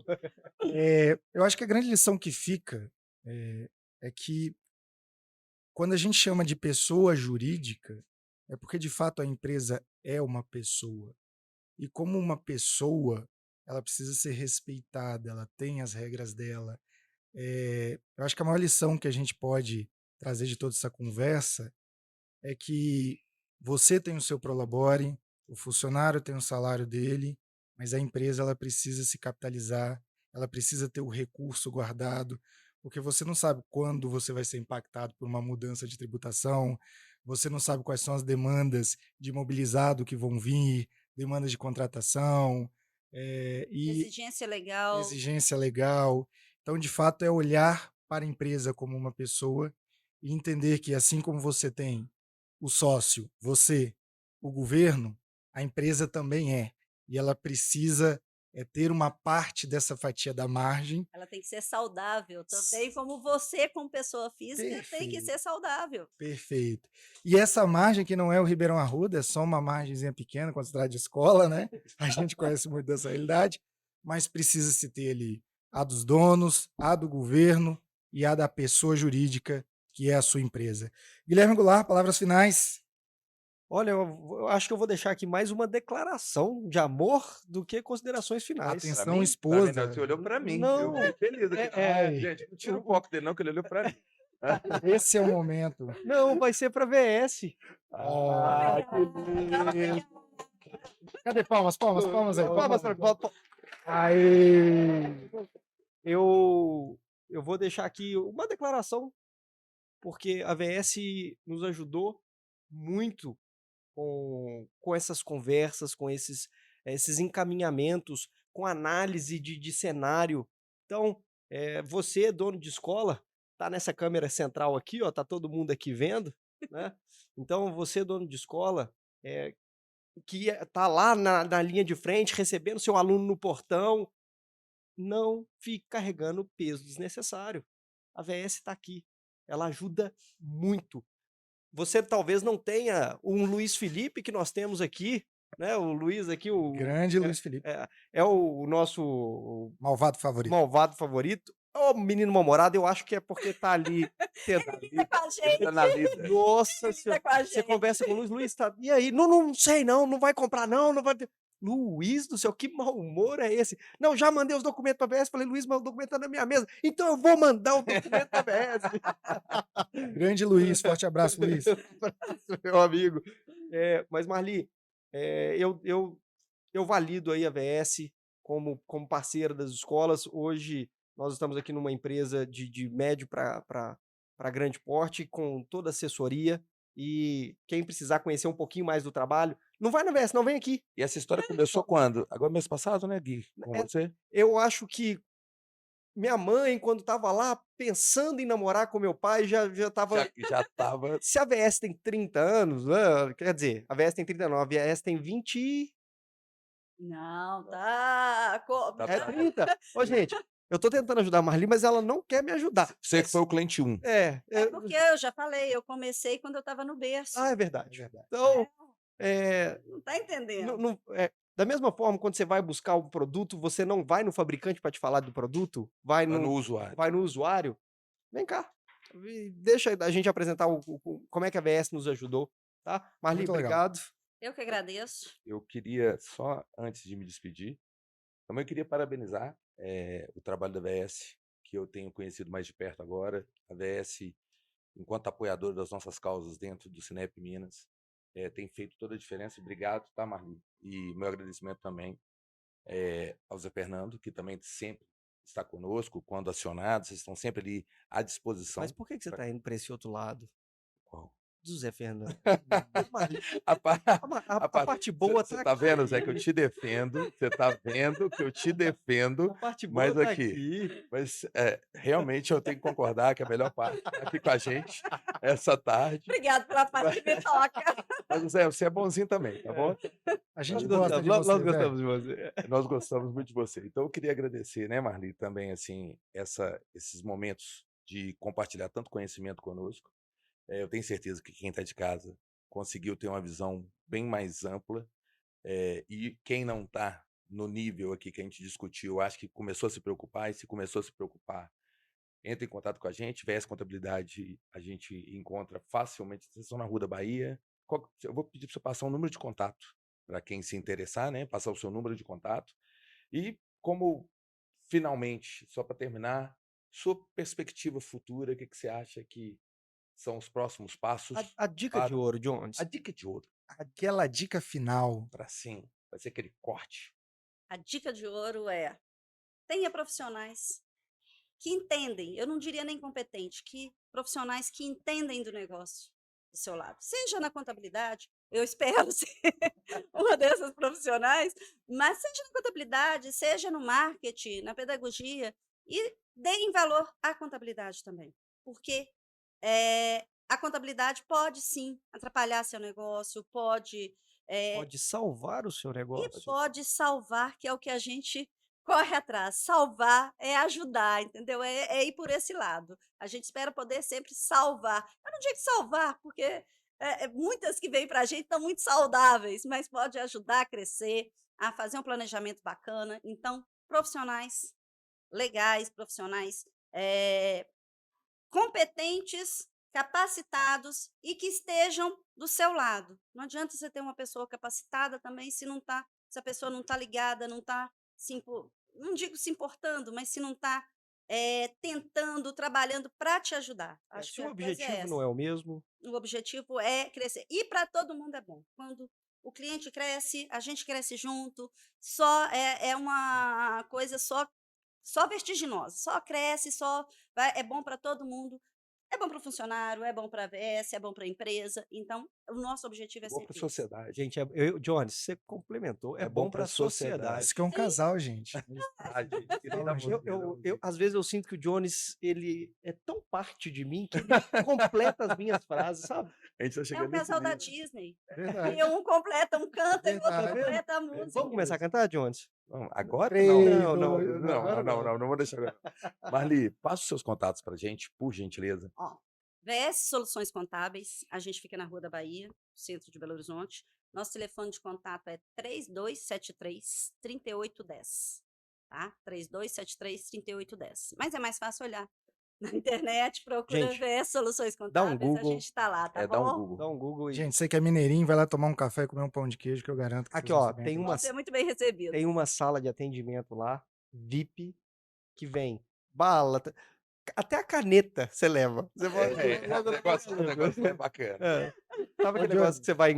Eu acho que a grande lição que fica é que quando a gente chama de pessoa jurídica, é porque de fato a empresa é uma pessoa. E como uma pessoa, ela precisa ser respeitada, ela tem as regras dela. Eu acho que a maior lição que a gente pode trazer de toda essa conversa é que você tem o seu prolabore, o funcionário tem o salário dele, mas a empresa ela precisa se capitalizar, ela precisa ter o recurso guardado, porque você não sabe quando você vai ser impactado por uma mudança de tributação, você não sabe quais são as demandas de imobilizado que vão vir, demandas de contratação, e Exigência legal. exigência legal. Então, de fato, é olhar para a empresa como uma pessoa e entender que, assim como você tem o sócio, você, o governo, a empresa também é. E ela precisa ter uma parte dessa fatia da margem. Ela tem que ser saudável também, como você, como pessoa física, tem que Perfeito. ser saudável. Perfeito. E essa margem que não é o Ribeirão Arruda, é só uma margenzinha pequena, quando se trata de escola, né? A gente conhece muito dessa realidade, mas precisa se ter ali a dos donos, a do governo e a da pessoa jurídica, que é a sua empresa. Guilherme Goulart, palavras finais. Olha, eu acho que eu vou deixar aqui mais uma declaração de amor do que considerações finais. Atenção, Pra mim, esposa. não, você olhou pra mim. Não, Eu fiquei feliz aqui. Ai. Gente, não tira o foco dele não, que ele olhou pra mim. Esse é o momento. não, vai ser para VS. Que lindo. Cadê palmas? Palmas aí. Palmas pra- Aí. Eu vou deixar aqui uma declaração, porque a VS nos ajudou muito com essas conversas, com esses encaminhamentos, com análise de cenário. Então, você, dono de escola, tá nessa câmera central aqui, ó, tá todo mundo aqui vendo, né? Então, você, dono de escola, que tá lá na linha de frente, recebendo seu aluno no portão, não fique carregando peso desnecessário. A VS está aqui. Ela ajuda muito. Você talvez não tenha um Luiz Felipe que nós temos aqui, né? O Luiz aqui, Grande Luiz Felipe. é o nosso Malvado favorito. malvado favorito. Ô, menino mal-humorado, eu acho que é porque tá ali sentado ali. Tá com a gente. Na vida. Nossa Ele senhora, tá com a você gente. conversa com o Luiz, Luiz, tá, e aí? Não sei não vai comprar não vai ter. Luiz do céu, que mau humor é esse? Não, já mandei os documentos pra BS, falei, Luiz, mas o documento tá na minha mesa, então eu vou mandar o documento pra BS. Grande Luiz, forte abraço, Luiz. Meu amigo. Mas Marli, eu valido aí a VS como parceira das escolas. Hoje nós estamos aqui numa empresa de médio para grande porte, com toda a assessoria. E quem precisar conhecer um pouquinho mais do trabalho, não vai na VS, não, vem aqui. E essa história começou quando? Agora mês passado, né, Gui? Com É- você? Eu acho que minha mãe, quando estava lá pensando em namorar com meu pai, já estava. Já tava. Se a VS tem 30 anos, né, quer dizer, a VS tem 39, a VS tem 20. Não, tá. Tá, É 30. Ô, gente, eu tô tentando ajudar a Marli, mas ela não quer me ajudar. Você que foi o cliente 1. É porque eu já falei, eu comecei quando eu estava no berço. É verdade. Então, Não tá entendendo. da mesma forma, quando você vai buscar um produto, você não vai no fabricante para te falar do produto, vai No no usuário. usuário. Vem cá, deixa a gente apresentar como é que a VS nos ajudou, tá? Marli, Muito legal. obrigado. Eu que agradeço. Eu queria, só antes de me despedir, também queria parabenizar o trabalho da VS, que eu tenho conhecido mais de perto agora. A VS, enquanto apoiadora das nossas causas dentro do Cinep Minas, tem feito toda a diferença. Obrigado, tá, Marli? E meu agradecimento também ao Zé Fernando, que também sempre está conosco, quando acionado, vocês estão sempre ali à disposição. Mas por que você tá indo para esse outro lado? Qual? Zé Fernando. Marli, A pa- a parte boa Você tá tá vendo, Zé, aqui. que eu te defendo. Você tá vendo que eu te defendo. A parte boa Mas tá aqui, aqui. mas realmente eu tenho que concordar que a melhor parte tá aqui com a gente essa tarde. Obrigada pela parte que me toca. Mas, Zé, você é bonzinho também, tá bom? A gente Nós gosta gostamos, de nós você, Zé. gostamos de você. Nós gostamos muito de você. Então eu queria agradecer, né, Marli, também assim esses momentos de compartilhar tanto conhecimento conosco. Eu tenho certeza que quem está de casa conseguiu ter uma visão bem mais ampla. E quem não está no nível aqui que a gente discutiu, acho que começou a se preocupar, e se começou a se preocupar, entre em contato com a gente. VS Contabilidade a gente encontra facilmente, vocês estão na Rua da Bahia. Eu vou pedir para você passar um número de contato para quem se interessar, né? Passar o seu número de contato. E como, finalmente, só para terminar, sua perspectiva futura, o que você acha que são os próximos passos? A dica de ouro, Jones. A dica de ouro, Aquela dica final. para sim, vai ser aquele corte. A dica de ouro é: tenha profissionais que entendem, eu não diria nem competente, que profissionais que entendem do negócio do seu lado. Seja na contabilidade, eu espero ser uma dessas profissionais, mas seja na contabilidade, seja no marketing, na pedagogia, e deem valor à contabilidade também. Porque a contabilidade pode sim atrapalhar seu negócio, pode Pode salvar o seu e negócio. pode salvar, que é o que a gente corre atrás. Salvar é ajudar, entendeu? É ir por esse lado. A gente espera poder sempre salvar. Eu não digo salvar, porque muitas que vêm para a gente estão muito saudáveis, mas pode ajudar a crescer, a fazer um planejamento bacana. Então, profissionais legais, profissionais competentes, capacitados e que estejam do seu lado. Não adianta você ter uma pessoa capacitada também se a pessoa não está ligada, não está não digo se importando, mas se não está tentando, trabalhando para te ajudar. Acho Se que o a tese objetivo é não essa. é o mesmo, O objetivo é crescer. E para todo mundo é bom. Quando o cliente cresce, a gente cresce junto. Só é uma coisa só vertiginosa. Só cresce, é bom para todo mundo. É bom para o funcionário, é bom para a VS, é bom para a empresa. Então, o nosso objetivo é Bom para sempre a esse. sociedade. gente, Jones, você complementou, é É bom bom para pra a sociedade. Isso que é um casal, gente. Às vezes eu sinto que o Jones, ele é tão parte de mim que ele completa as minhas frases, sabe? A gente tá É chegando um nesse casal da nível. Disney. Verdade. E um completa, um canta e o outro Verdade. completa a música. Vamos começar a cantar, Jones? Não, agora 3, não. Não, 2, não, agora não. Não vou deixar agora. Marli, passa os seus contatos pra gente, por gentileza. Ó, VS Soluções Contábeis, a gente fica na Rua da Bahia, centro de Belo Horizonte. Nosso telefone de contato é 3273-3810, tá? 3273-3810. Mas é mais fácil olhar na internet, procura Gente, VS Soluções dá um Contábeis, a Google. gente tá lá, tá Dá um bom? Google. Dá um Google aí. Gente, você que é mineirinho, vai lá tomar um café e comer um pão de queijo, que eu garanto que Aqui, vocês vão ó, ser bem tem atendidos. uma, Vão ser muito bem recebidos. tem uma sala de atendimento lá, VIP, que vem bala, até a caneta você leva. Você vai, O negócio é bacana. Sabe aquele negócio que você vai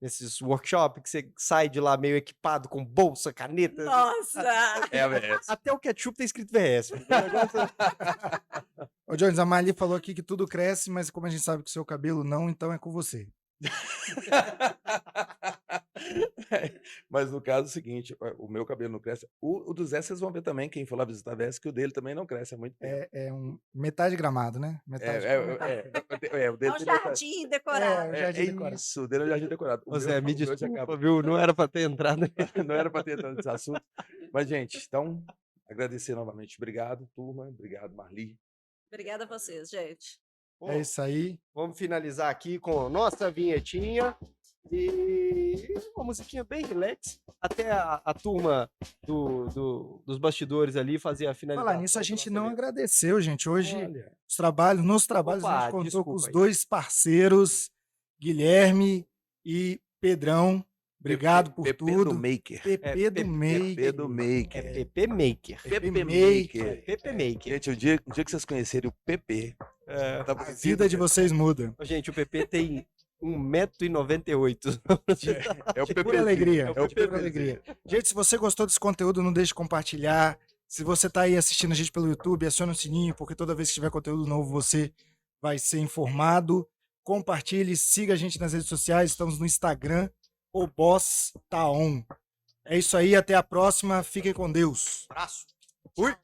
nesses workshops que você sai de lá meio equipado com bolsa, caneta? Nossa! É a VS. Até o ketchup tem escrito VS. O negócio Ô, Jones, a Marli falou aqui que tudo cresce, mas como a gente sabe que o seu cabelo não, então é com você. Mas no caso é o seguinte, o meu cabelo não cresce. O do Zé, vocês vão ver também, quem for lá visitar a VS, que o dele também não cresce há muito tempo. É metade gramado, né? Metade. O dele É um tem metade. jardim decorado. jardim decorado. Isso, o dele é um jardim decorado. O Ô, Zé, meu- me o meu já desculpa, acaba. viu? Não era pra ter entrado. Não era para ter entrado nesse assunto. Mas, gente, então, agradecer novamente. Obrigado, turma. Obrigado, Marli. Obrigada a vocês, gente. É isso aí. Vamos finalizar aqui com nossa vinhetinha e uma musiquinha bem relax. Até a turma dos bastidores ali fazer a finalização. Falar nisso, a gente não agradeceu, gente. Hoje, Olha, nos trabalhos, Opa, a gente contou desculpa com os aí. dois parceiros, Guilherme e Pedrão. Obrigado por PP tudo. do Maker. PP do Maker. PP do Maker. É PP Maker. PP Maker. Maker. PP Maker. Gente, o dia que vocês conhecerem o PP, É. tá A vida de vocês muda. Gente, o PP tem 1,98 m. É o Pura PP. alegria. É o Pura PP. alegria. Gente, se você gostou desse conteúdo, não deixe de compartilhar. Se você está aí assistindo a gente pelo YouTube, aciona o sininho, porque toda vez que tiver conteúdo novo você vai ser informado. compartilhe, siga a gente nas redes sociais. Estamos no Instagram, o Boss Tá On. É isso aí, até a próxima. Fiquem com Deus. Abraço. Fui!